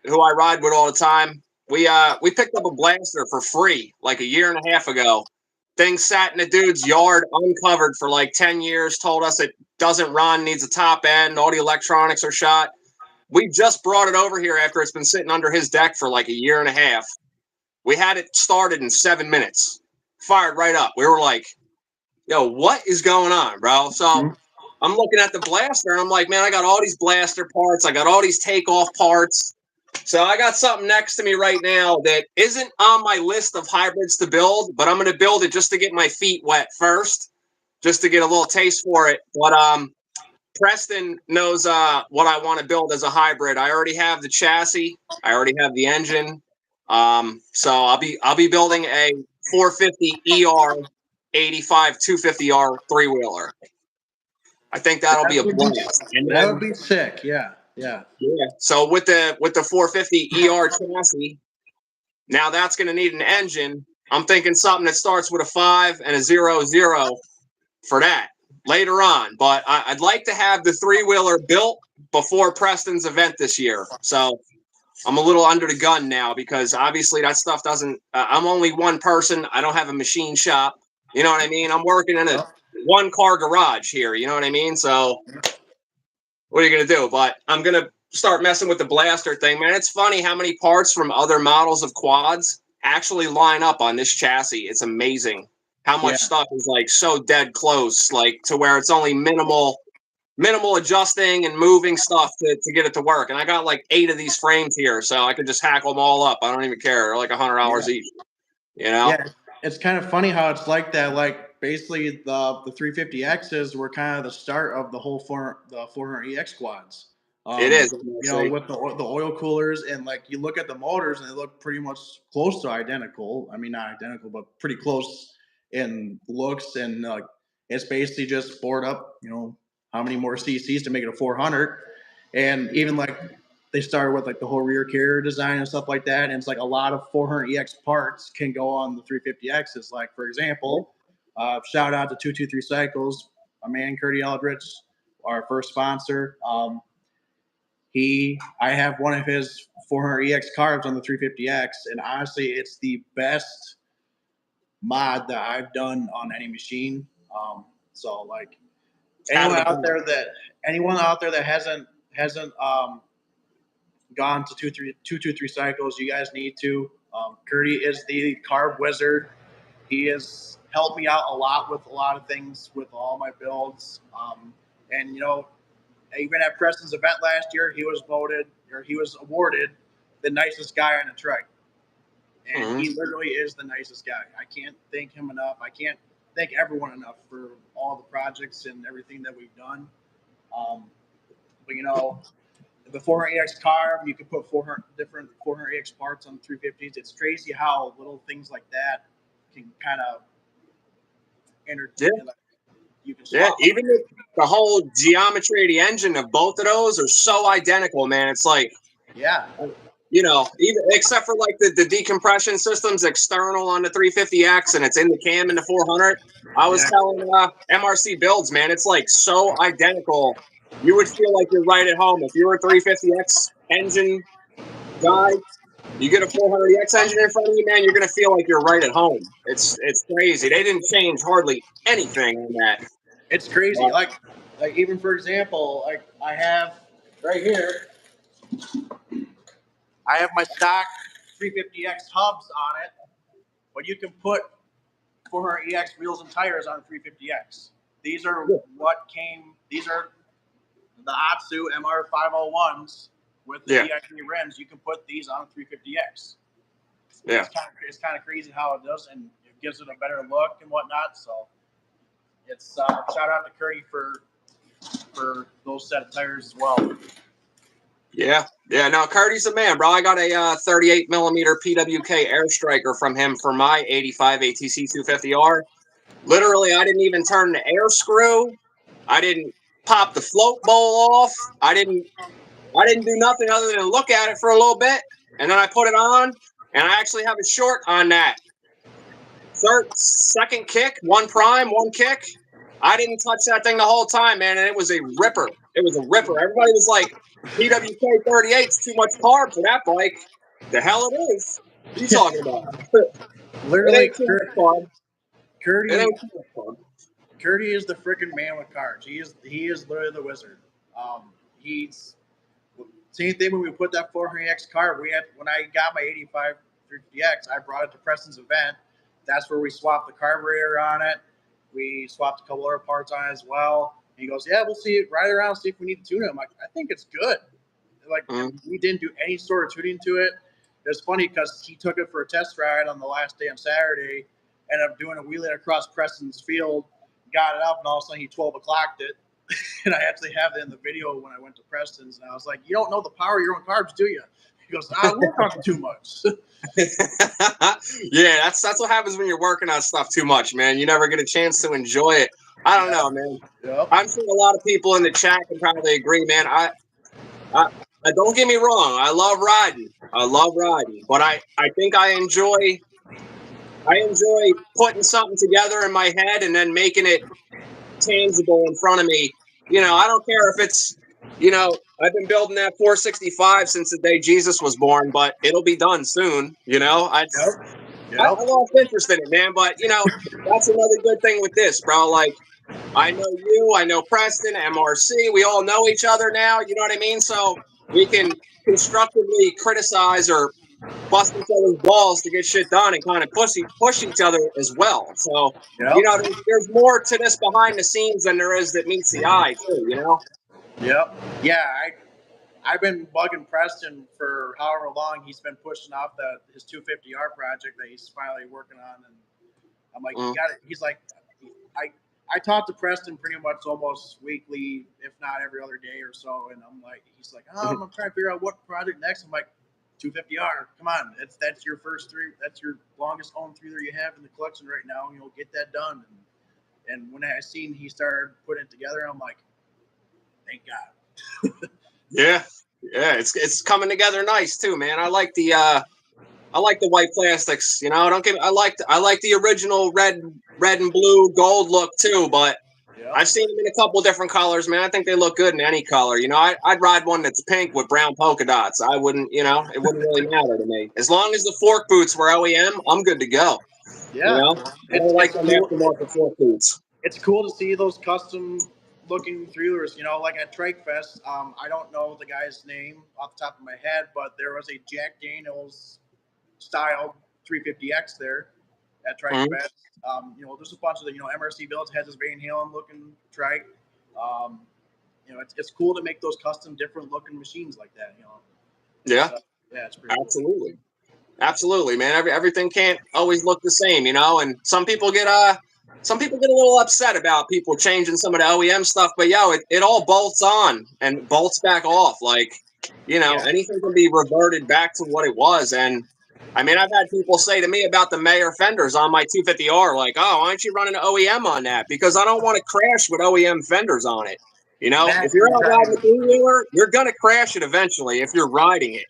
who I ride with all the time, we picked up a blaster for free like a year and a half ago. Thing sat in a dude's yard uncovered for like 10 years, told us it doesn't run, needs a top end, all the electronics are shot. We just brought it over here after it's been sitting under his deck for like a year and a half. We had it started in 7 minutes. fired right up. We were like, yo, what is going on, bro? So I'm looking at the blaster and I'm like, man, I got all these blaster parts. I got all these takeoff parts. So I got something next to me right now that isn't on my list of hybrids to build, but I'm going to build it just to get my feet wet first, just to get a little taste for it. But Preston knows what I want to build as a hybrid. I already have the chassis. I already have the engine. So I'll be building a 450 ER 85 250R three wheeler. I think that'll be a blast. And That would be sick. Yeah. So with the 450 ER chassis, now that's going to need an engine. I'm thinking something that starts with a 5 and a 00 for that later on. But I'd like to have the three wheeler built before Preston's event this year. So I'm a little under the gun now because obviously that stuff doesn't. I'm only one person. I don't have a machine shop. You know what I mean? I'm working in a one car garage here. You know what I mean? So what are you going to do? But I'm going to start messing with the blaster thing, man. It's funny how many parts from other models of quads actually line up on this chassis. It's amazing how much stuff is like so dead close, like to where it's only minimal adjusting and moving stuff to get it to work. And I got like 8 of these frames here, so I could just hack them all up. I don't even care. They're like $100 each. You know? Yeah, it's kind of funny how it's like that. Like basically the 350Xs were kind of the start of the whole 400EX quads. It is, you know, with the oil coolers, and like you look at the motors and they look pretty much close to identical. I mean, not identical, but pretty close in looks, and it's basically just bored up. You know, how many more CCs to make it a 400, and even like they started with like the whole rear carrier design and stuff like that. And it's like a lot of 400EX parts can go on the 350Xs. Like, for example, shout out to 223 Cycles, my man, Curdy Eldridge, our first sponsor. I have one of his 400EX carbs on the 350X, and honestly, it's the best mod that I've done on any machine. So like anyone out there that hasn't gone to 223 Cycles, you guys need to. Curdy is the carb wizard. He has helped me out a lot with a lot of things with all my builds. And you know, even at Preston's event last year, he was awarded the nicest guy on the trike. And he literally is the nicest guy. I can't thank him enough. I can't thank everyone enough for all the projects and everything that we've done. But you know, the 400EX carb, you can put 400 different 400EX parts on 350s. It's crazy how little things like that can kind of you can even the whole geometry of the engine of both of those are so identical, man. It's like, you know, even except for like the decompression systems external on the 350X and it's in the cam in the 400. I was telling MRC builds, man, it's like so identical. You would feel like you're right at home if you were a 350X engine guy. You get a 400X engine in front of you, man, you're gonna feel like you're right at home. It's crazy. They didn't change hardly anything on that. It's crazy. Like even for example, like I have right here, I have my stock 350X hubs on it, but you can put 400EX wheels and tires on 350X. These are these are the Atsu MR501s with the VIP rims. You can put these on 350X. Yeah. It's kind of crazy how it does, and it gives it a better look and whatnot. So it's shout out to Curdy for those set of tires as well. Yeah. No, Curdy's a man, bro. I got a 38 millimeter PWK Air Striker from him for my 85 ATC 250R. Literally, I didn't even turn the air screw. I didn't pop the float bowl off. I didn't do nothing other than look at it for a little bit, and then I put it on, and I actually have a short on that. Second kick, one prime, one kick. I didn't touch that thing the whole time, man, and it was a ripper. It was a ripper. Everybody was like, PWK 38's too much carb for that bike. The hell it is. What are you talking about? Literally, Curdy is the freaking man with carbs. He is literally the wizard. He's same thing when we put that 400X carb. When I got my 85 350X, I brought it to Preston's event. that's where we swapped the carburetor on it. We swapped a couple other parts on it as well. And he goes, yeah, we'll see it right around, see if we need to tune it. I'm like, I think it's good. Like, we didn't do any sort of tuning to it. It was funny because he took it for a test ride on the last day on Saturday, ended up doing a wheelie across Preston's field, got it up, and all of a sudden he 12 o'clocked it. And I actually have it in the video when I went to Preston's, and I was like, you don't know the power of your own carbs, do you? He goes, I work on it too much. Yeah, that's what happens when you're working on stuff too much, man. You never get a chance to enjoy it. I don't know, man. Yep. I'm sure a lot of people in the chat can probably agree, man. I don't get me wrong. I love riding, but I think I enjoy putting something together in my head and then making it tangible in front of me. You know, I don't care if it's, you know, I've been building that 465 since the day Jesus was born, but it'll be done soon. You know, I lost interest in it, man. But you know, that's another good thing with this, bro. Like, I know you, I know Preston, MRC. We all know each other now. You know what I mean? So we can constructively criticize or bust each other's balls to get shit done and kind of push each other as well. So, you know, there's more to this behind the scenes than there is that meets the eye, too, you know? Yep. Yeah, I've been bugging Preston for however long he's been pushing off his 250R project that he's finally working on. And I'm like, you got it. He's like, I talk to Preston pretty much almost weekly, if not every other day or so. And I'm like, he's like, oh, I'm trying to figure out what project next. I'm like, 250R, come on, that's your first three, that's your longest owned three that you have in the collection right now. You know, get that done. And when I seen he started putting it together, I'm like, thank God. Yeah, it's coming together nice too, man. I like the white plastics. You know, I like the original red and blue gold look too, but I've seen them in a couple different colors, man. I think they look good in any color. You know, I'd ride one that's pink with brown polka dots. I wouldn't, you know, it wouldn't really matter to me. As long as the fork boots were OEM, I'm good to go. Yeah. You know, I don't like them aftermarket fork boots. It's cool to see those custom looking three-wheelers, you know, like at Trike Fest. I don't know the guy's name off the top of my head, but there was a Jack Daniels style 350X there at Trike Fest. You know, there's a bunch of the, you know, MRC builds has this Van Halen looking trike. You know, it's cool to make those custom different looking machines like that, you know. Yeah. So, yeah, it's pretty absolutely cool. Absolutely, man. Everything can't always look the same, you know, and some people get a little upset about people changing some of the OEM stuff, but it all bolts on and bolts back off. Like, you know, anything can be reverted back to what it was. And I mean, I've had people say to me about the Mayer fenders on my 250R, like, oh, why aren't you running an OEM on that? Because I don't want to crash with OEM fenders on it. You know, if you're out riding a three-wheeler, you're going to crash it eventually if you're riding it.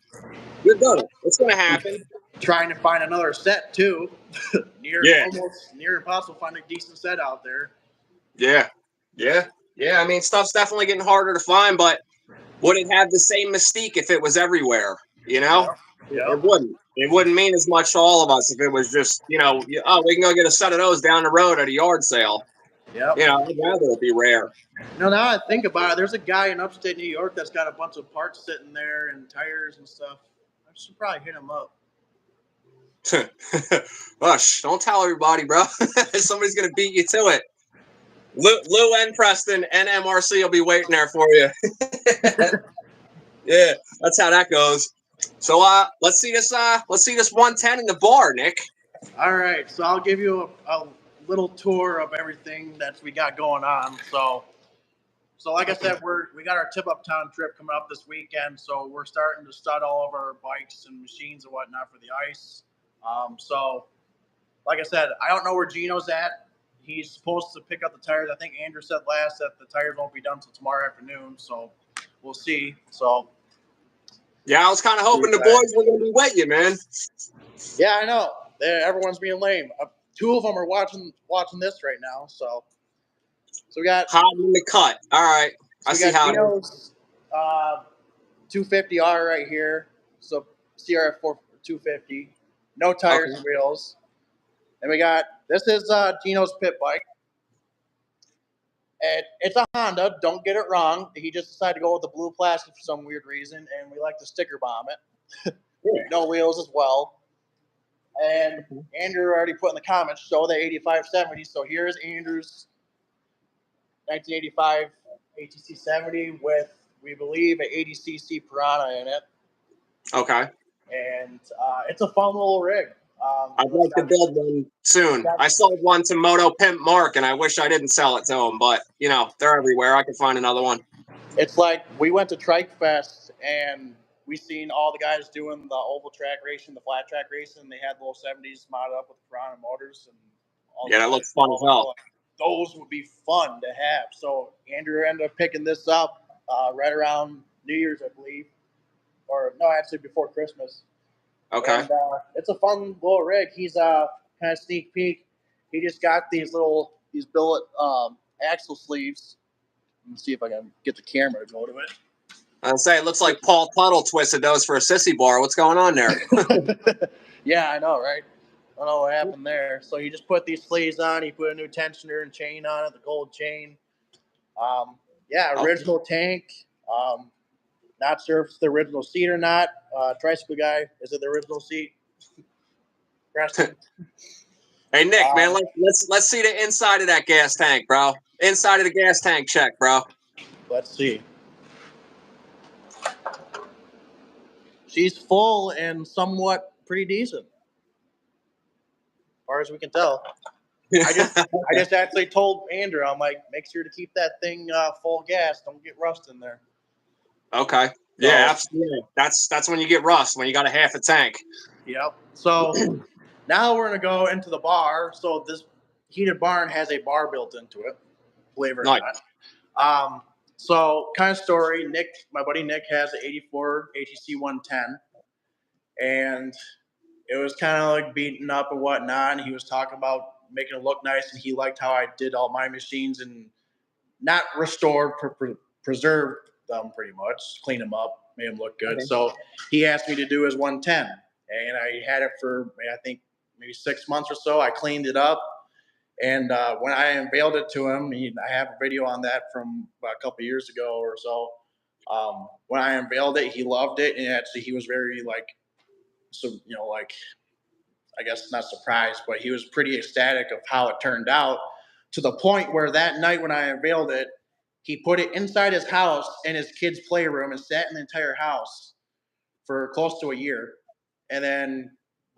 You're going to. It's going to happen. Trying to find another set, too. Almost near impossible to find a decent set out there. Yeah. I mean, stuff's definitely getting harder to find, but would it have the same mystique if it was everywhere? You know, It wouldn't. It wouldn't mean as much to all of us if it was just, you know, oh, we can go get a set of those down the road at a yard sale. Yep. You know, I'd rather it be rare. No, now I think about it, there's a guy in upstate New York that's got a bunch of parts sitting there and tires and stuff. I should probably hit him up. Gosh, don't tell everybody, bro. Somebody's going to beat you to it. Lou and Preston and MRC will be waiting there for you. Yeah, that's how that goes. So let's see this 110 in the bar, Nick. All right, so I'll give you a little tour of everything that we got going on. So like I said, we got our Tip Up Town trip coming up this weekend. So we're starting to stud all of our bikes and machines and whatnot for the ice. So like I said, I don't know where Gino's at. He's supposed to pick up the tires. I think Andrew said last that the tires won't be done until tomorrow afternoon. So we'll see. So yeah, I was kind of hoping the boys were going to be with you, man. Yeah, I know. Everyone's being lame. Two of them are watching this right now. So we got hot in the cut. All right, I see how. Gino's 250R right here. So CRF 250, no tires and wheels. And we got this is Gino's pit bike. It's a Honda. Don't get it wrong. He just decided to go with the blue plastic for some weird reason, and we like to sticker bomb it. No wheels as well. And Andrew already put in the comments, show the 8570. So here's Andrew's 1985 ATC 70 with, we believe, an 80cc Piranha in it. Okay. And it's a fun little rig. I'd like to build one soon. I sold one to Moto Pimp Mark, and I wish I didn't sell it to him, but, you know, they're everywhere. I can find another one. It's like we went to Trike Fest, and we seen all the guys doing the oval track racing, the flat track racing, and they had little 70s modded up with Piranha motors. And all Yeah, that looks fun as hell. Those would be fun to have. So Andrew ended up picking this up right around New Year's, I believe. Or, no, actually before Christmas. Okay. And it's a fun little rig. He's kind of sneak peek. He just got these billet axle sleeves. Let me see if I can get the camera to go to it. I'd say it looks like Paul Tuttle twisted those for a sissy bar. What's going on there? Yeah, I know, right? I don't know what happened there. So he just put these sleeves on. He put a new tensioner and chain on it, the gold chain. Yeah, original tank. Not sure if it's the original seat or not. Tricycle guy, is it the original seat? Hey Nick, man, let's see the inside of that gas tank, bro. Inside of the gas tank check, bro. Let's see. She's full and somewhat pretty decent, as far as we can tell. I just actually told Andrew, I'm like, make sure to keep that thing full gas. Don't get rust in there. Okay. Yeah, absolutely. That's when you get rust, when you got a half a tank. Yep. So now we're gonna go into the bar. So this heated barn has a bar built into it, believe it or not. So kind of story. Nick, my buddy Nick, has an '84 ATC 110, and it was kind of like beaten up and whatnot. And he was talking about making it look nice, and he liked how I did all my machines and not restored, preserved them pretty much, clean them up, made them look good. Okay. So he asked me to do his 110, and I had it for I think maybe 6 months or so. I cleaned it up, and when I unveiled it to him, I have a video on that from about a couple of years ago or so. When I unveiled it, he loved it, and actually he was very I guess not surprised, but he was pretty ecstatic of how it turned out, to the point where that night when I unveiled it, he put it inside his house in his kids' playroom and sat in the entire house for close to a year. And then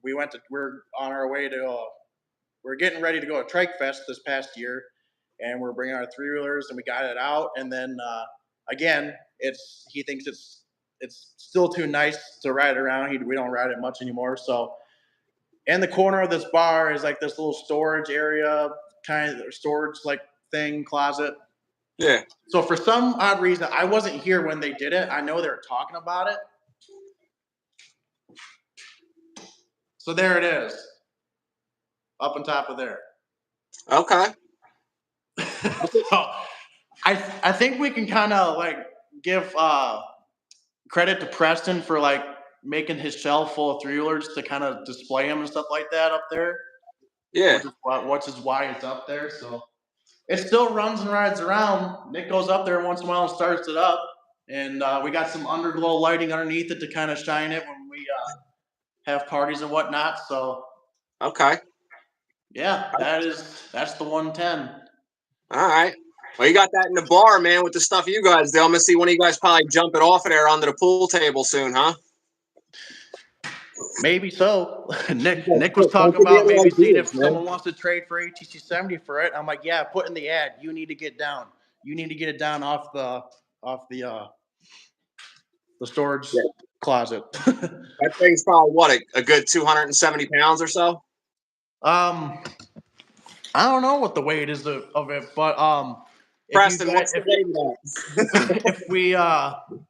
we're on our way to, we're getting ready to go to Trike Fest this past year, and we're bringing our 3-wheelers, and we got it out. And then again, he thinks it's still too nice to ride around. We don't ride it much anymore. So in the corner of this bar is like this little storage area, kind of storage like thing, closet. Yeah. So for some odd reason, I wasn't here when they did it. I know they were talking about it. So there it is, up on top of there. Okay. So I think we can kind of like give credit to Preston for like making his shelf full of 3-wheelers to kind of display them and stuff like that up there. Yeah. Which is why it's up there. So it still runs and rides around. Nick goes up there once in a while and starts it up. And we got some underglow lighting underneath it to kind of shine it when we have parties and whatnot. So okay. Yeah, that's the 110. All right. Well, you got that in the bar, man, with the stuff you guys do. I'm gonna see one of you guys probably jumping off of there onto the pool table soon, huh? Maybe so. Nick was talking about maybe seeing if someone wants to trade for ATC 70 for it. I'm like, yeah, put in the ad. You need to get down. You need to get it down off the storage closet. That thing's probably what, a good 270 pounds or so. I don't know what the weight is of it, but Preston, what's the weight of that?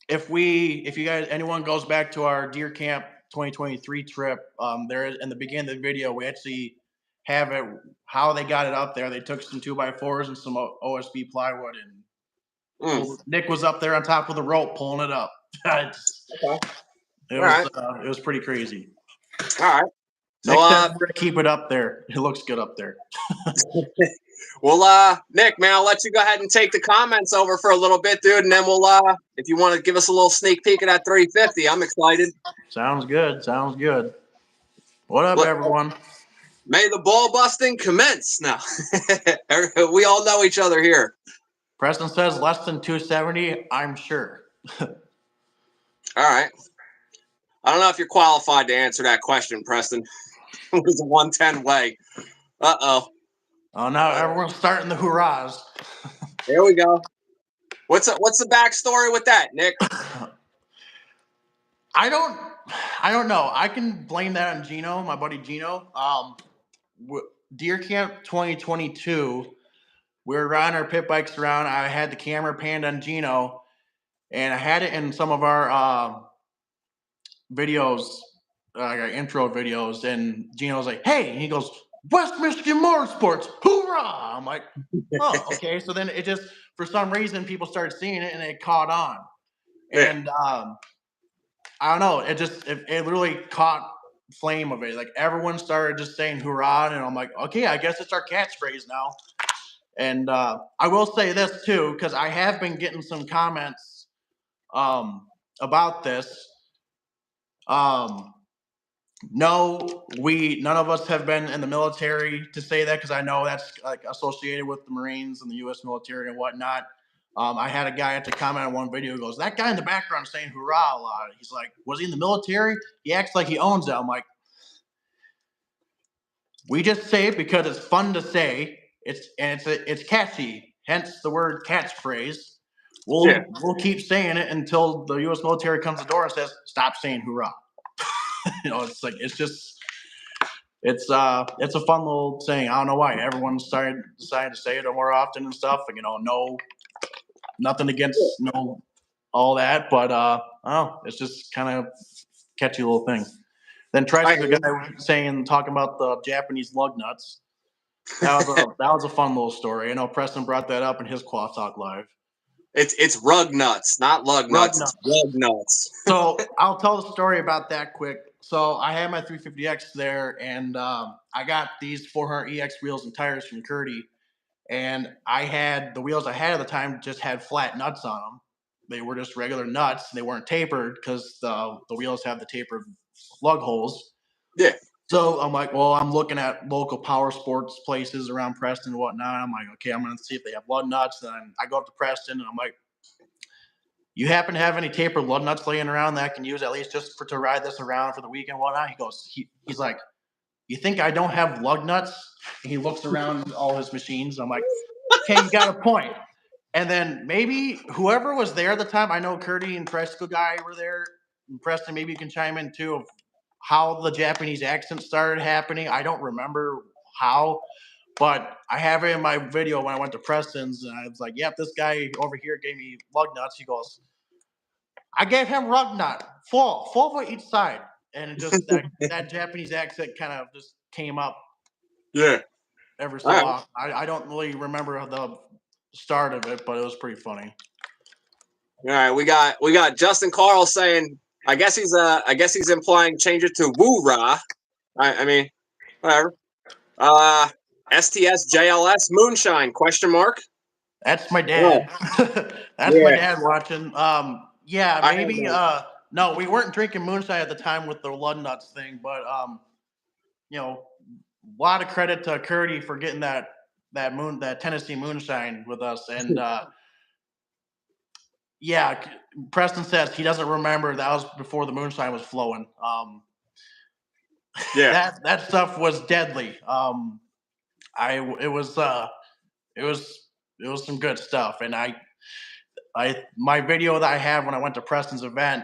if you guys, anyone goes back to our Deer Camp 2023 trip, there in the beginning of the video, we actually have it, how they got it up there. They took some 2x4s and some OSB plywood, and Nick was up there on top of the rope pulling it up. It was pretty crazy. All right. So we're gonna keep it up there. It looks good up there. Well, Nick, man, I'll let you go ahead and take the comments over for a little bit, dude, and then we'll, if you want to give us a little sneak peek of that 350, I'm excited. Sounds good. What up, everyone? May the ball busting commence now. We all know each other here. Preston says less than 270, I'm sure. All right. I don't know if you're qualified to answer that question, Preston. It was a 110 way. Uh-oh. Oh, now everyone's starting the hurrahs. There we go. What's the backstory with that, Nick? I don't know. I can blame that on Gino, my buddy Gino. Deer Camp 2022, we were riding our pit bikes around. I had the camera panned on Gino, and I had it in some of our videos, intro videos. And Gino's like, "Hey," and he goes, "West Michigan Motorsports, hoorah!" I'm like, "Oh, okay." So then it just, for some reason, people started seeing it, and it caught on. Yeah. And I don't know. It really caught flame of it. Like everyone started just saying "hoorah," and I'm like, okay, I guess it's our catchphrase now. And I will say this too, because I have been getting some comments about this. No, none of us have been in the military to say that, because I know that's like associated with the Marines and the U.S. military and whatnot. I had a guy at the comment on one video who goes, "That guy in the background is saying hoorah a lot." He's like, "Was he in the military? He acts like he owns it." I'm like, we just say it because it's fun to say. It's catchy, hence the word catchphrase. We'll keep saying it until the U.S. military comes to the door and says, "Stop saying hoorah." It's like it's a fun little saying. I don't know why everyone decided to say it more often and stuff. And, no, nothing against all that, but it's just kind of catchy little thing. Then Tricycle guy talking about the Japanese lug nuts. That was a fun little story. I know Preston brought that up in his Quad Talk Live. It's rug nuts, not lug nuts. It's rug nuts. So I'll tell the story about that quick. So I had my 350X there, and I got these 400EX wheels and tires from Curdy, and I had the wheels I had at the time just had flat nuts on them. They were just regular nuts. They weren't tapered because the wheels have the tapered lug holes. Yeah. So I'm like, well, I'm looking at local power sports places around Preston and whatnot. I'm like, okay, I'm going to see if they have lug nuts. Then I go up to Preston, and I'm like, "You happen to have any tapered lug nuts laying around that I can use at least just to ride this around for the weekend and whatnot?" He goes, he's like, "You think I don't have lug nuts?" And he looks around all his machines. I'm like, okay, you got a point. And then maybe whoever was there at the time, I know Curdy and Tricycle Guy were there. And Preston, maybe you can chime in too, of how the Japanese accent started happening. I don't remember how, but I have it in my video when I went to Preston's, and I was like, "Yep, this guy over here gave me lug nuts." He goes, "I gave him rug nut, four for each side," and it just that Japanese accent kind of just came up. Yeah. Every so often. I don't really remember the start of it, but it was pretty funny. All right, we got Justin Carl saying, I guess he's implying change it to woo-rah. I mean, whatever. STS JLS Moonshine question mark. That's my dad. That's my dad watching. Maybe no, we weren't drinking moonshine at the time with the lug nuts thing, but a lot of credit to Curdy for getting that Tennessee moonshine with us. And Preston says he doesn't remember. That was before the moonshine was flowing. That stuff was deadly. It was some good stuff. And my video that I have when I went to Preston's event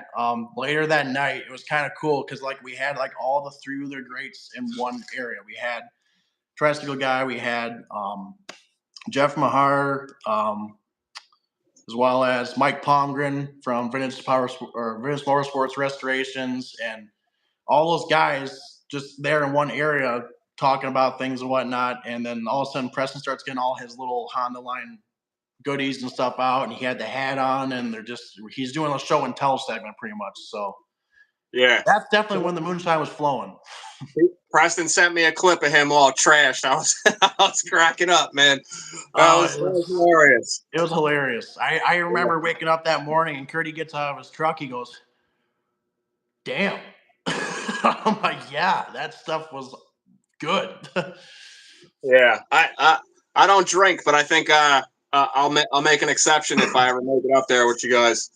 later that night, it was kind of cool because we had all the three-wheeler greats in one area. We had Tricycle Guy, we had Jeff Mahar, as well as Mike Palmgren from Vintage Motorsports Restorations, and all those guys just there in one area talking about things and whatnot. And then all of a sudden, Preston starts getting all his little Honda line goodies and stuff out, and he had the hat on, and he's doing a show and tell segment pretty much. So yeah, that's definitely when the moonshine was flowing. Preston sent me a clip of him all trashed. I was cracking up, man. It was hilarious. It was hilarious. I remember waking up that morning, and Curdy gets out of his truck. He goes, "Damn." I'm like, yeah, that stuff was good. Yeah, I don't drink, but I think I'll make an exception if I ever make it up there with you guys.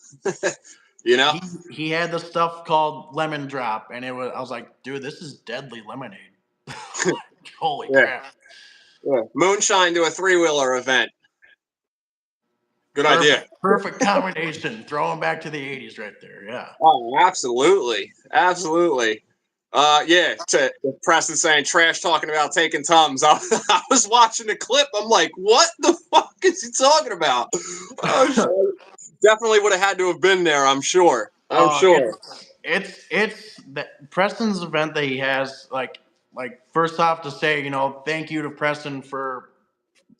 You know, he had the stuff called lemon drop, and I was like, dude, this is deadly lemonade. Holy yeah, crap! yeah. Moonshine to a 3-wheeler event. Good idea. Perfect combination. Throwing back to the '80s right there. Yeah. Oh, absolutely, absolutely. Yeah. To Preston saying trash talking about taking Tums. I was watching the clip. I'm like, what the fuck is he talking about? Oh, shit. Definitely would have had to have been there. I'm sure. I'm sure. It's Preston's event that he has. Like first off, to say, thank you to Preston for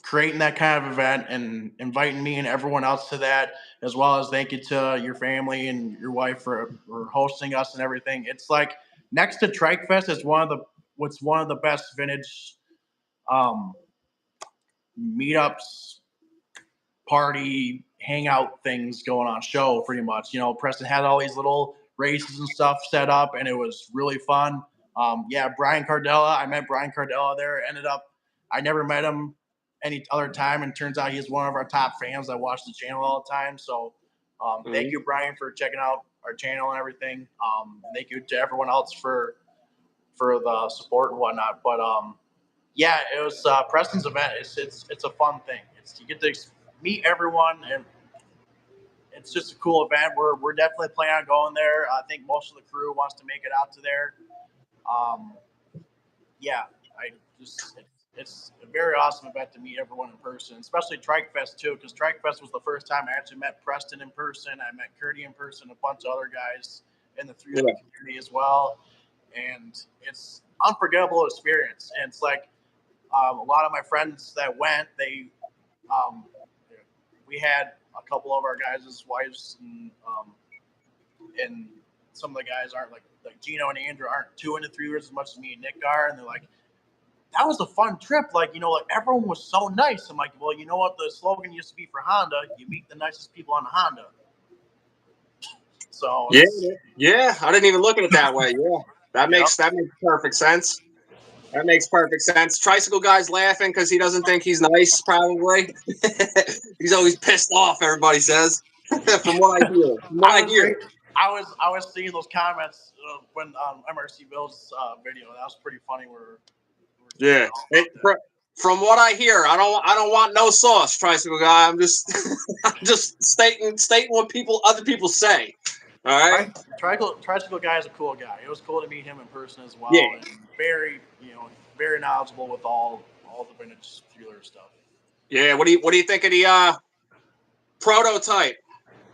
creating that kind of event and inviting me and everyone else to that, as well as thank you to your family and your wife for hosting us and everything. It's like next to Trike Fest, it's one of the best vintage um, meetups, party, hangout things going on show pretty much. Preston had all these little races and stuff set up, and it was really fun. Yeah, Brian Cardella. I met Brian Cardella there. I never met him any other time, and turns out he's one of our top fans. I watch the channel all the time. So, thank you, Brian, for checking out our channel and everything. And thank you to everyone else for the support and whatnot. But yeah, it was Preston's event. It's a fun thing. You get to meet everyone, and it's just a cool event. We're definitely planning on going there. I think most of the crew wants to make it out to there. Um, yeah, I just it's a very awesome event to meet everyone in person, especially Trike Fest too, because Trike Fest was the first time I actually met Preston in person. I met Curdy in person, a bunch of other guys in the 3 Yeah. community as well, and it's unforgettable experience. And it's like a lot of my friends that went, um, we had a couple of our guys' wives, and some of the guys aren't like Gino and Andrew aren't too into 3-wheelers as much as me and Nick are, and they're like, that was a fun trip. Like, like everyone was so nice. I'm like, well, you know what the slogan used to be for Honda? You meet the nicest people on Honda. So Yeah. I didn't even look at it that way. Yeah, that Yep. makes perfect sense. That makes perfect sense. Tricycle guy's laughing because he doesn't think he's nice. Probably, he's always pissed off. Everybody says, from what I hear. I was seeing those comments when MRC Bill's video. That was pretty funny. Yeah. From what I hear, I don't want no sauce, tricycle guy. I'm just I'm just stating what other people say. All right. Tricycle guy is a cool guy. It was cool to meet him in person as well, Yeah. and very knowledgeable with all the vintage dealer stuff. Yeah. What do you think of the prototype?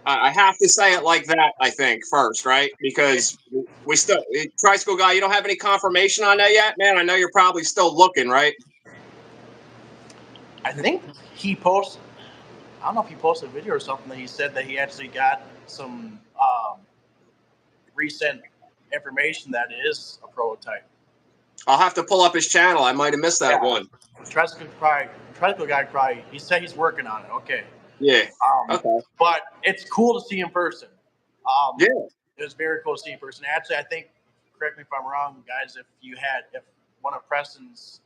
I have to say it like that. I think first, right? Because we still tricycle guy. You don't have any confirmation on that yet, man. I know you're probably still looking, right? I think he posted. I don't know if he posted a video or something that he said that he actually got some recent information that it is a prototype. I'll have to pull up his channel. I might have missed that one. Tricycle guy probably. He said he's working on it. Okay. Yeah. Okay. But it's cool to see in person. Yeah. It was very cool to see in person. Actually, I think, correct me if I'm wrong, guys, if one of Preston's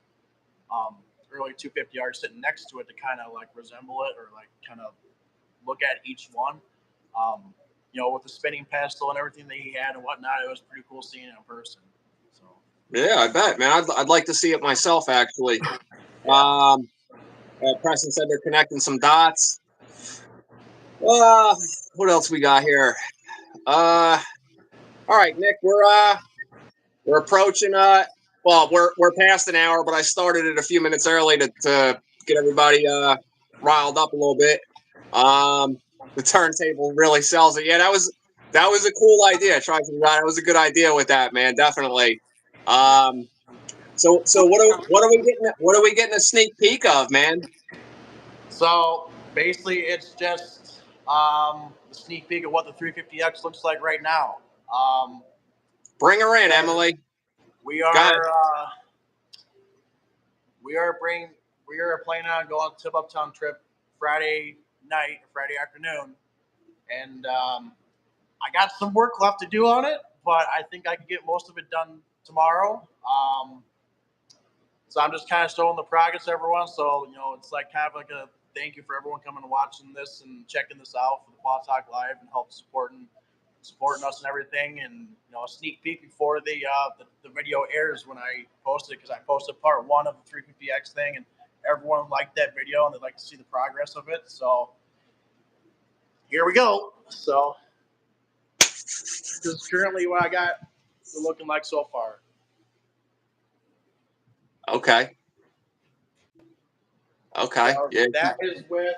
early 250Rs sitting next to it to kind of like resemble it or like kind of look at each one, with the spinning pestle and everything that he had and whatnot, it was pretty cool seeing it in person. So Yeah, I bet, man. I'd like to see it myself, actually. yeah. Preston said they're connecting some dots. What else we got here? All right, Nick, we're approaching. Well, we're past an hour, but I started it a few minutes early to get everybody riled up a little bit. The turntable really sells it. Yeah, that was a cool idea. Trying to that was a good idea with that, man. Definitely. So what are we getting a sneak peek of, man? So basically, it's just a sneak peek of what the 350X looks like right now. Bring her in, Emily. We are planning on going on a tip uptown trip Friday night, Friday afternoon, and I got some work left to do on it, but I think I can get most of it done tomorrow. So I'm just kind of showing the progress to everyone. So, it's like kind of like a thank you for everyone coming and watching this and checking this out for the Paw Talk Live and help supporting us and everything. And, a sneak peek before the video airs when I post it, because I posted part 1 of the 350X thing and everyone liked that video and they'd like to see the progress of it. So here we go. So this is currently what I got looking like so far. Okay. Okay. So yeah. that is with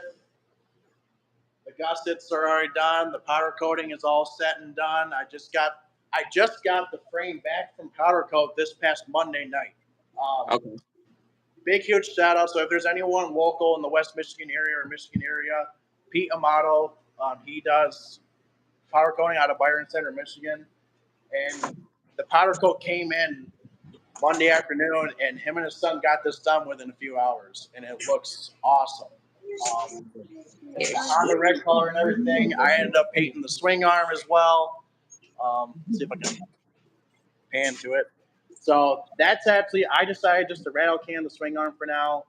the gussets are already done. The powder coating is all set and done. I just got the frame back from powder coat this past Monday night. Okay. Big huge shout out. So if there's anyone local in the West Michigan area or Michigan area, Pete Amato, he does powder coating out of Byron Center, Michigan, and the powder coat came in Monday afternoon, and him and his son got this done within a few hours, and it looks awesome. It's on the red color and everything. I ended up painting the swing arm as well. See if I can pan to it. So that's actually, I decided just to rattle can the swing arm for now.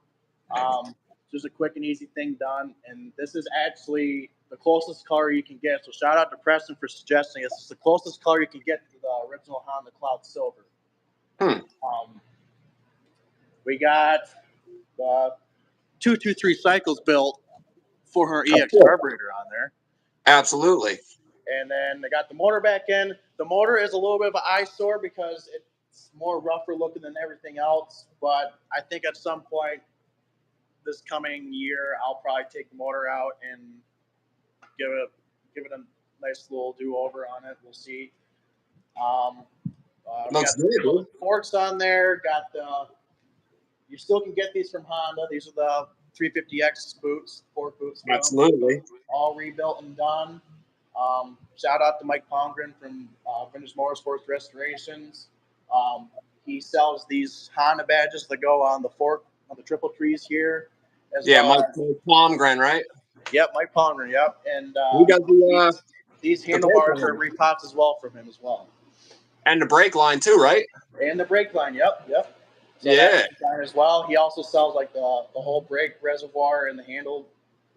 Just a quick and easy thing done. And this is actually the closest color you can get. So shout out to Preston for suggesting this. It's the closest color you can get to the original Honda Cloud Silver. We got 223 cycles built for her EX carburetor on there. Absolutely. And then they got the motor back in. The motor is a little bit of an eyesore because it's more rougher looking than everything else. But I think at some point this coming year, I'll probably take the motor out and give it a nice little do-over on it. We'll see. Looks got good, the forks on there. You still can get these from Honda. These are the 350X boots, fork boots. Absolutely. All rebuilt and done. Shout out to Mike Palmgren from Vintage Motorsports Restorations. He sells these Honda badges that go on the fork on the triple trees here. Mike Palmgren, right? Yep, Mike Palmgren. Yep, and we got these handlebars are repopped as well from him as well. And the brake line too, right? And the brake line. Yep. So yeah. That's as well. He also sells like the whole brake reservoir and the handle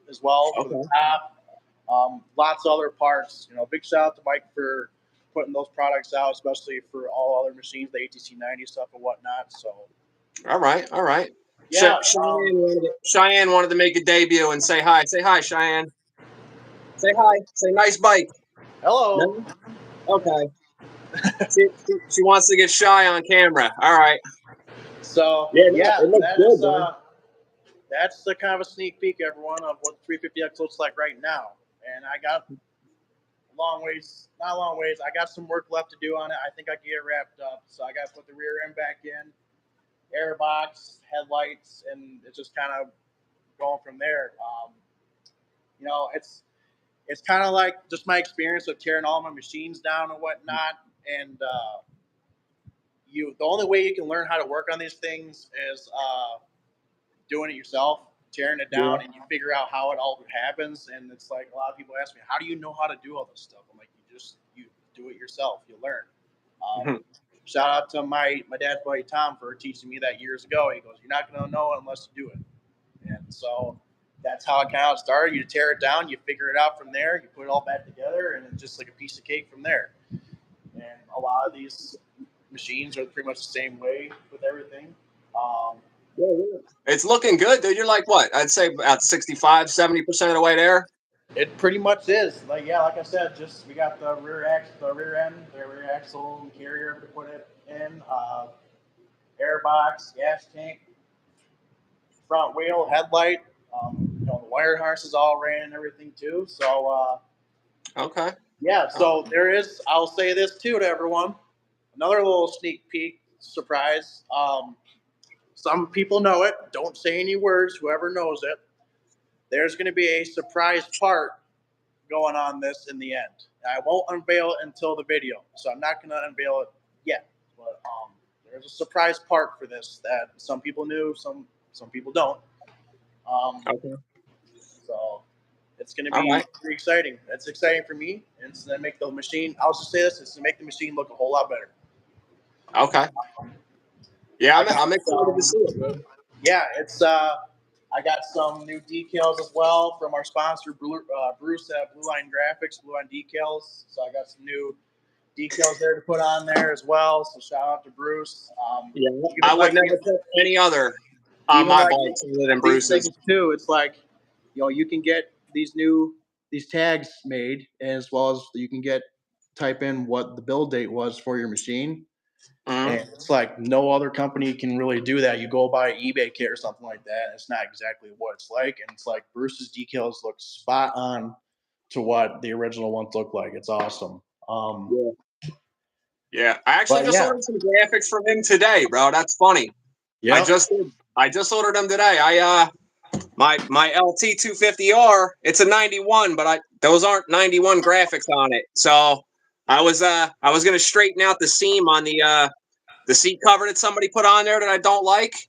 as well for the top. Lots of other parts. Big shout out to Mike for putting those products out, especially for all other machines, the ATC 90 stuff and whatnot. So. All right. Yeah. Cheyenne wanted to make a debut and say hi. Say hi, Cheyenne. Say hi. Say nice bike. Hello. No? Okay. she wants to get shy on camera. All right. So that's the kind of a sneak peek, everyone, of what the 350X looks like right now. And I got not a long ways. I got some work left to do on it. I think I can get it wrapped up. So I got to put the rear end back in, airbox, headlights, and it's just kind of going from there. It's kind of like just my experience of tearing all my machines down and whatnot. And the only way you can learn how to work on these things is doing it yourself, tearing it down, and you figure out how it all happens. And it's like a lot of people ask me, how do you know how to do all this stuff? I'm like, you do it yourself. You learn. Shout out to my dad's buddy Tom for teaching me that years ago. He goes, you're not going to know it unless you do it. And so that's how it kind of started. You tear it down, you figure it out from there, you put it all back together, and it's just like a piece of cake from there. And a lot of these machines are pretty much the same way with everything. It's looking good, dude. You're like what? I'd say about 65, 70% of the way there. It pretty much is. Like I said, we got the rear end, the rear axle and carrier to put it in, airbox, gas tank, front wheel, headlight. The wire harness is all ran and everything too. So okay. Yeah, so there is, I'll say this too to everyone, another little sneak peek surprise. Some people know it. Don't say any words, whoever knows it. There's going to be a surprise part going on this in the end. I won't unveil it until the video, so I'm not going to unveil it yet. But there's a surprise part for this that some people knew, some people don't. Okay. So it's going to All be right. pretty exciting. It's exciting for me. And it's to make the machine. I'll just say this: it's to make the machine look a whole lot better. Okay. Yeah, I got I'm excited to see it, man. yeah, it's I got some new decals as well from our sponsor Bruce at Blue Line Graphics, Blue Line Decals. So I got some new decals there to put on there as well. So shout out to Bruce. Yeah, I Even would like never put any other on even my like bikes other than these Bruce's. things too. It's like you can get these tags made as well as you can type in what the build date was for your machine. Mhm. And it's like no other company can really do that. You go buy an eBay kit or something like that. It's not exactly what it's like. And it's like Bruce's decals look spot on to what the original ones look like. It's awesome. Yeah, I actually But just yeah, ordered some graphics from him today, bro. That's funny. I yep. just ordered them today. My LT 250R, it's a 91, but those aren't 91 graphics on it. So I was gonna straighten out the seam on the seat cover that somebody put on there that I don't like.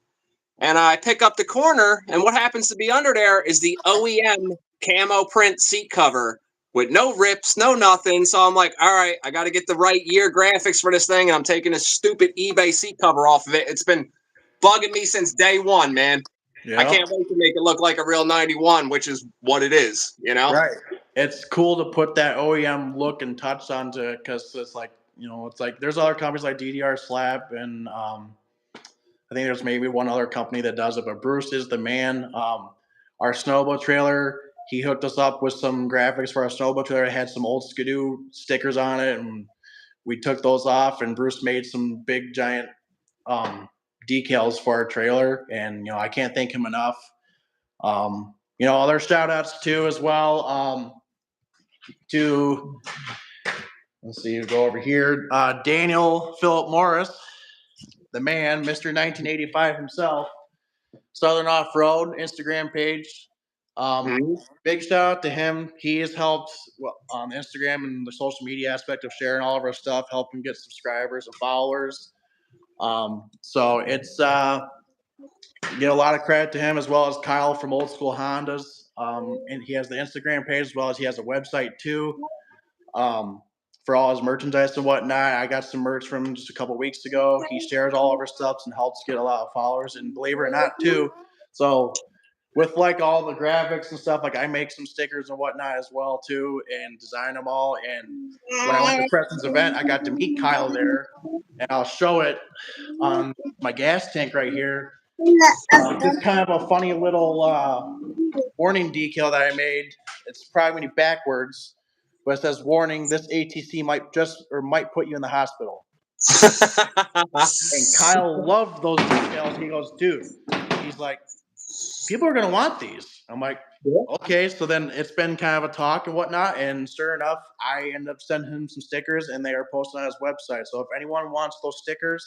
And I pick up the corner, and what happens to be under there is the OEM camo print seat cover with no rips, no nothing. So I'm like, all right, I got to get the right year graphics for this thing, and I'm taking this stupid eBay seat cover off of it. It's been bugging me since day one, man. I Yep. can't wait to make it look like a real 91, which is what it is, you know? Right. It's cool to put that OEM look and touch onto it because it's like, it's like there's other companies like DDR Slab and I think there's maybe one other company that does it, but Bruce is the man. Our snowboard trailer, he hooked us up with some graphics for our snowboard trailer. It had some old Skidoo stickers on it, and we took those off, and Bruce made some big, giant decals for our trailer, and, I can't thank him enough. Other shout outs too as well to, let's see, go over here, Daniel Philip Morris, the man, Mr. 1985 himself. Southern Off Road Instagram page. Mhm. Big shout out to him. He has helped on Instagram and the social media aspect of sharing all of our stuff, helping get subscribers and followers. So it's get a lot of credit to him as well as Kyle from Old School Hondas. And he has the Instagram page as well as he has a website too. For all his merchandise and whatnot. I got some merch from him just a couple weeks ago. He shares all of our stuff and helps get a lot of followers. And believe it or not, too. So with like all the graphics and stuff, like I make some stickers and whatnot as well too, and design them all. And when I went to Preston's event, I got to meet Kyle there, and I'll show it on my gas tank right here. Just kind of a funny little warning decal that I made. It's probably backwards, but it says warning: this ATC might put you in the hospital. And Kyle loved those decals. He goes, dude, he's like, people are gonna want these. I'm like, okay. So then it's been kind of a talk and whatnot, and sure enough, I ended up sending him some stickers, and they are posted on his website. So if anyone wants those stickers,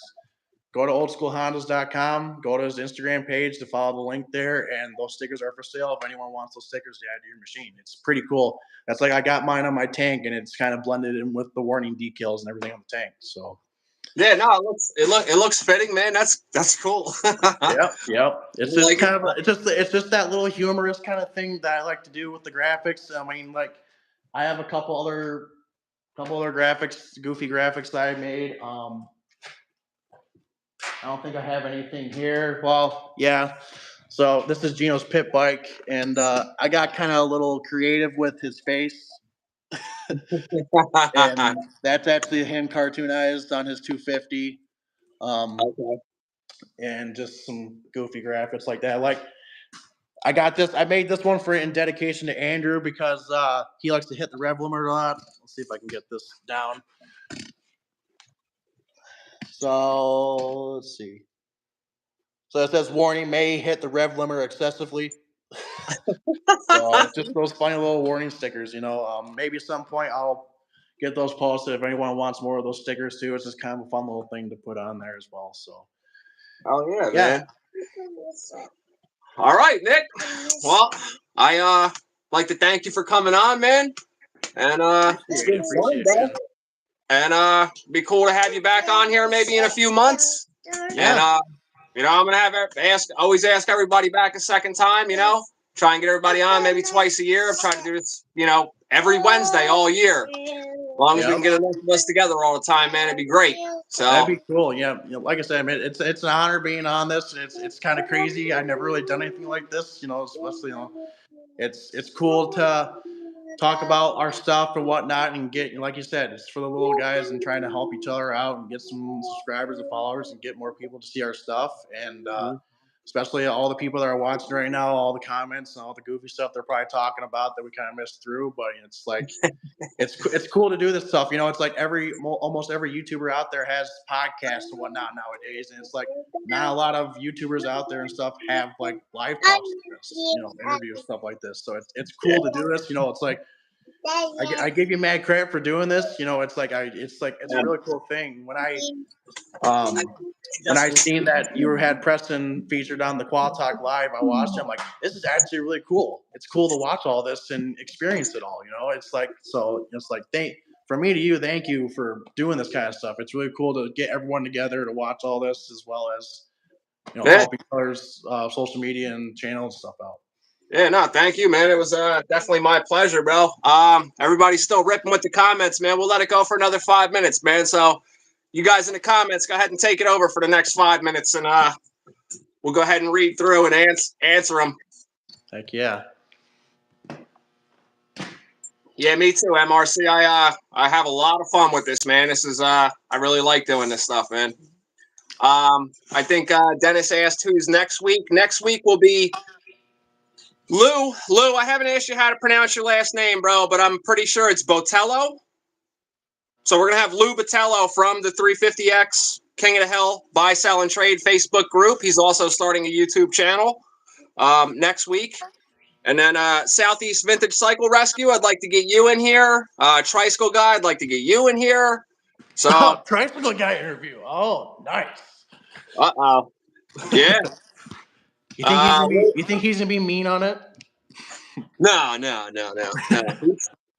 go to oldschoolhondas.com, go to his Instagram page to follow the link there, and those stickers are for sale if anyone wants those stickers to add to your machine. It's pretty cool. That's like I got mine on my tank, and it's kind of blended in with the warning decals and everything on the tank. So Yeah, no, it looks fitting, man. That's cool. yep. It's just kind of it's just that little humorous kind of thing that I like to do with the graphics. I mean, like I have a couple other graphics, goofy graphics that I made. I don't think I have anything here. Well, yeah. So this is Gino's pit bike, and I got kind of a little creative with his face, and that's actually him cartoonized on his 250. Okay. And just some goofy graphics like that. Like I got this. I made this one in dedication to Andrew because he likes to hit the rev limiter a lot. Let's see if I can get this down. So let's see. So it says warning: may hit the rev limiter excessively. So it's just those funny little warning stickers, maybe at some point I'll get those posted if anyone wants more of those stickers too. It's just kind of a fun little thing to put on there as well. So, Oh yeah, man. All right, Nick. Well, I like to thank you for coming on, man. And it's been fun, bro. man. And be cool to have you back on here maybe in a few months. Yeah. And I'm gonna always ask everybody back a second time, try and get everybody on maybe twice a year. I'm trying to do this, every Wednesday all year. As long as we can get enough of us together all the time, man, it'd be great. So that'd be cool. Yeah, like I said, man, it's an honor being on this. It's kind of crazy. I've never really done anything like this. Especially it's cool to talk about our stuff and whatnot, and get, like you said, it's for the little guys and trying to help each other out and get some subscribers and followers and get more people to see our stuff. And especially all the people that are watching right now, all the comments and all the goofy stuff they're probably talking about that we kind of missed through. But it's like, it's cool to do this stuff. It's like almost every YouTuber out there has podcasts and whatnot nowadays. And it's like, not a lot of YouTubers out there and stuff have like live talks like this, interviews, stuff like this. So it's cool to do this. It's like, I give you mad credit for doing this. It's a really cool thing. When I seen that you had Preston featured on the Qual Talk Live, I watched it. I'm like, this is actually really cool. It's cool to watch all this and experience it all. It's like, from me to you, thank you for doing this kind of stuff. It's really cool to get everyone together to watch all this, as well as helping others, social media and channels and stuff out. Yeah, no, thank you, man. It was definitely my pleasure, bro. Everybody's still ripping with the comments, man. We'll let it go for another 5 minutes, man. So you guys in the comments, go ahead and take it over for the next 5 minutes, and we'll go ahead and read through and answer them. Heck yeah. Yeah, me too, MRC. I have a lot of fun with this, man. This is I really like doing this stuff, man. I think Dennis asked who's next week. Next week will be Lou, I haven't asked you how to pronounce your last name, bro, but I'm pretty sure it's Botello. So we're going to have Lou Botello from the 350X King of the Hill Buy, Sell, and Trade Facebook group. He's also starting a YouTube channel next week. And then Southeast Vintage Cycle Rescue, I'd like to get you in here. Tricycle Guy, I'd like to get you in here. So Tricycle Guy interview. Oh, nice. Uh-oh. Yeah. You think he's gonna be mean on it? No.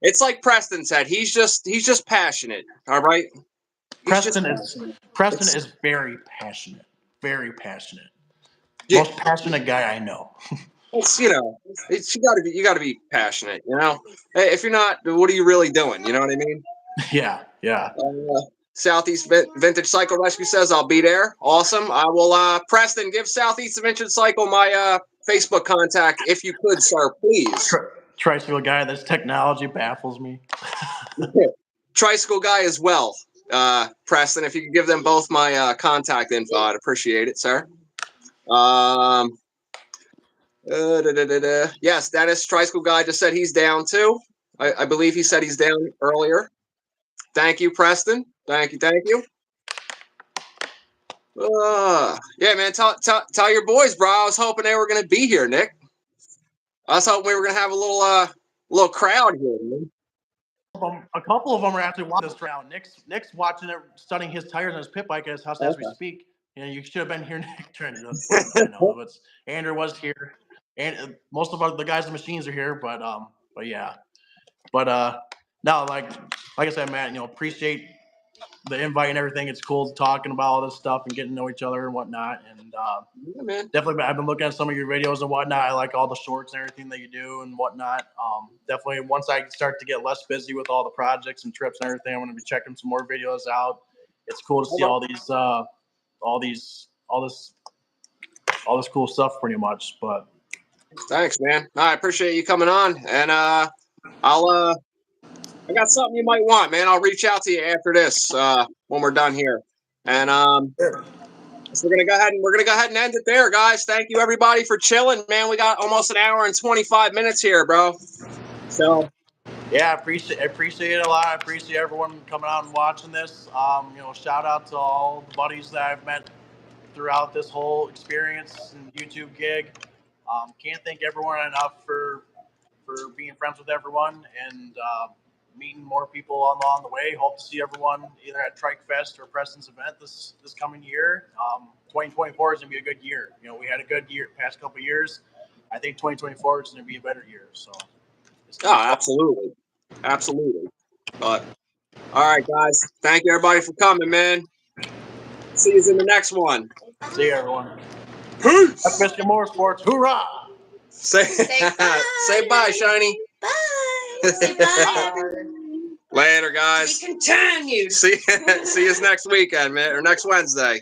It's like Preston said. He's just passionate. All right. Preston is very passionate. Very passionate. Yeah. Most passionate guy I know. It's you got to be passionate. Hey, if you're not, what are you really doing? You know what I mean? Yeah. Southeast Vintage Cycle Rescue says I'll be there. Awesome. I will. Preston, give Southeast Vintage Cycle my Facebook contact if you could, sir, please. Tricycle Guy, this technology baffles me. Tricycle Guy as well. Preston, if you could give them both my contact info, I'd appreciate it, sir. Yes, Dennis, Tricycle Guy just said he's down too. I believe he said he's down earlier. Thank you, Preston. Thank you. Yeah, man. Tell your boys, bro. I was hoping they were gonna be here, Nick. I was hoping we were gonna have a little crowd here, man. A couple of them are actually watching this round. Nick's watching it, studying his tires on his pit bike at his house as we speak. You should have been here, Nick. Trying to but Andrew was here, and most of the guys and machines are here. But yeah, no, like I said, Matt, appreciate the invite and everything. It's cool talking about all this stuff and getting to know each other and whatnot. And man. Definitely, I've been looking at some of your videos and whatnot. I like all the shorts and everything that you do and whatnot. Definitely, once I start to get less busy with all the projects and trips and everything, I'm going to be checking some more videos out. It's cool to see all this cool stuff, pretty much. But thanks, man. I appreciate you coming on, and I got something you might want, man. I'll reach out to you after this when we're done here. And so we're gonna go ahead and end it there, guys. Thank you everybody for chilling, man. We got almost an hour and 25 minutes here, bro. So yeah, I appreciate it a lot. I appreciate everyone coming out and watching this. Shout out to all the buddies that I've met throughout this whole experience and YouTube gig. Can't thank everyone enough for being friends with everyone and meeting more people along the way. Hope to see everyone either at Trike Fest or Preston's event this coming year. 2024 is going to be a good year. We had a good year past couple of years. I think 2024 is going to be a better year. So. Absolutely. But all right, guys. Thank you everybody for coming, man. See you in the next one. See you, everyone. Peace. That's Mr. Motorsports. Hoorah! Say bye. say bye, Shiny. Bye. Say bye. Later, To guys. be continued. See you next weekend, man, or next Wednesday.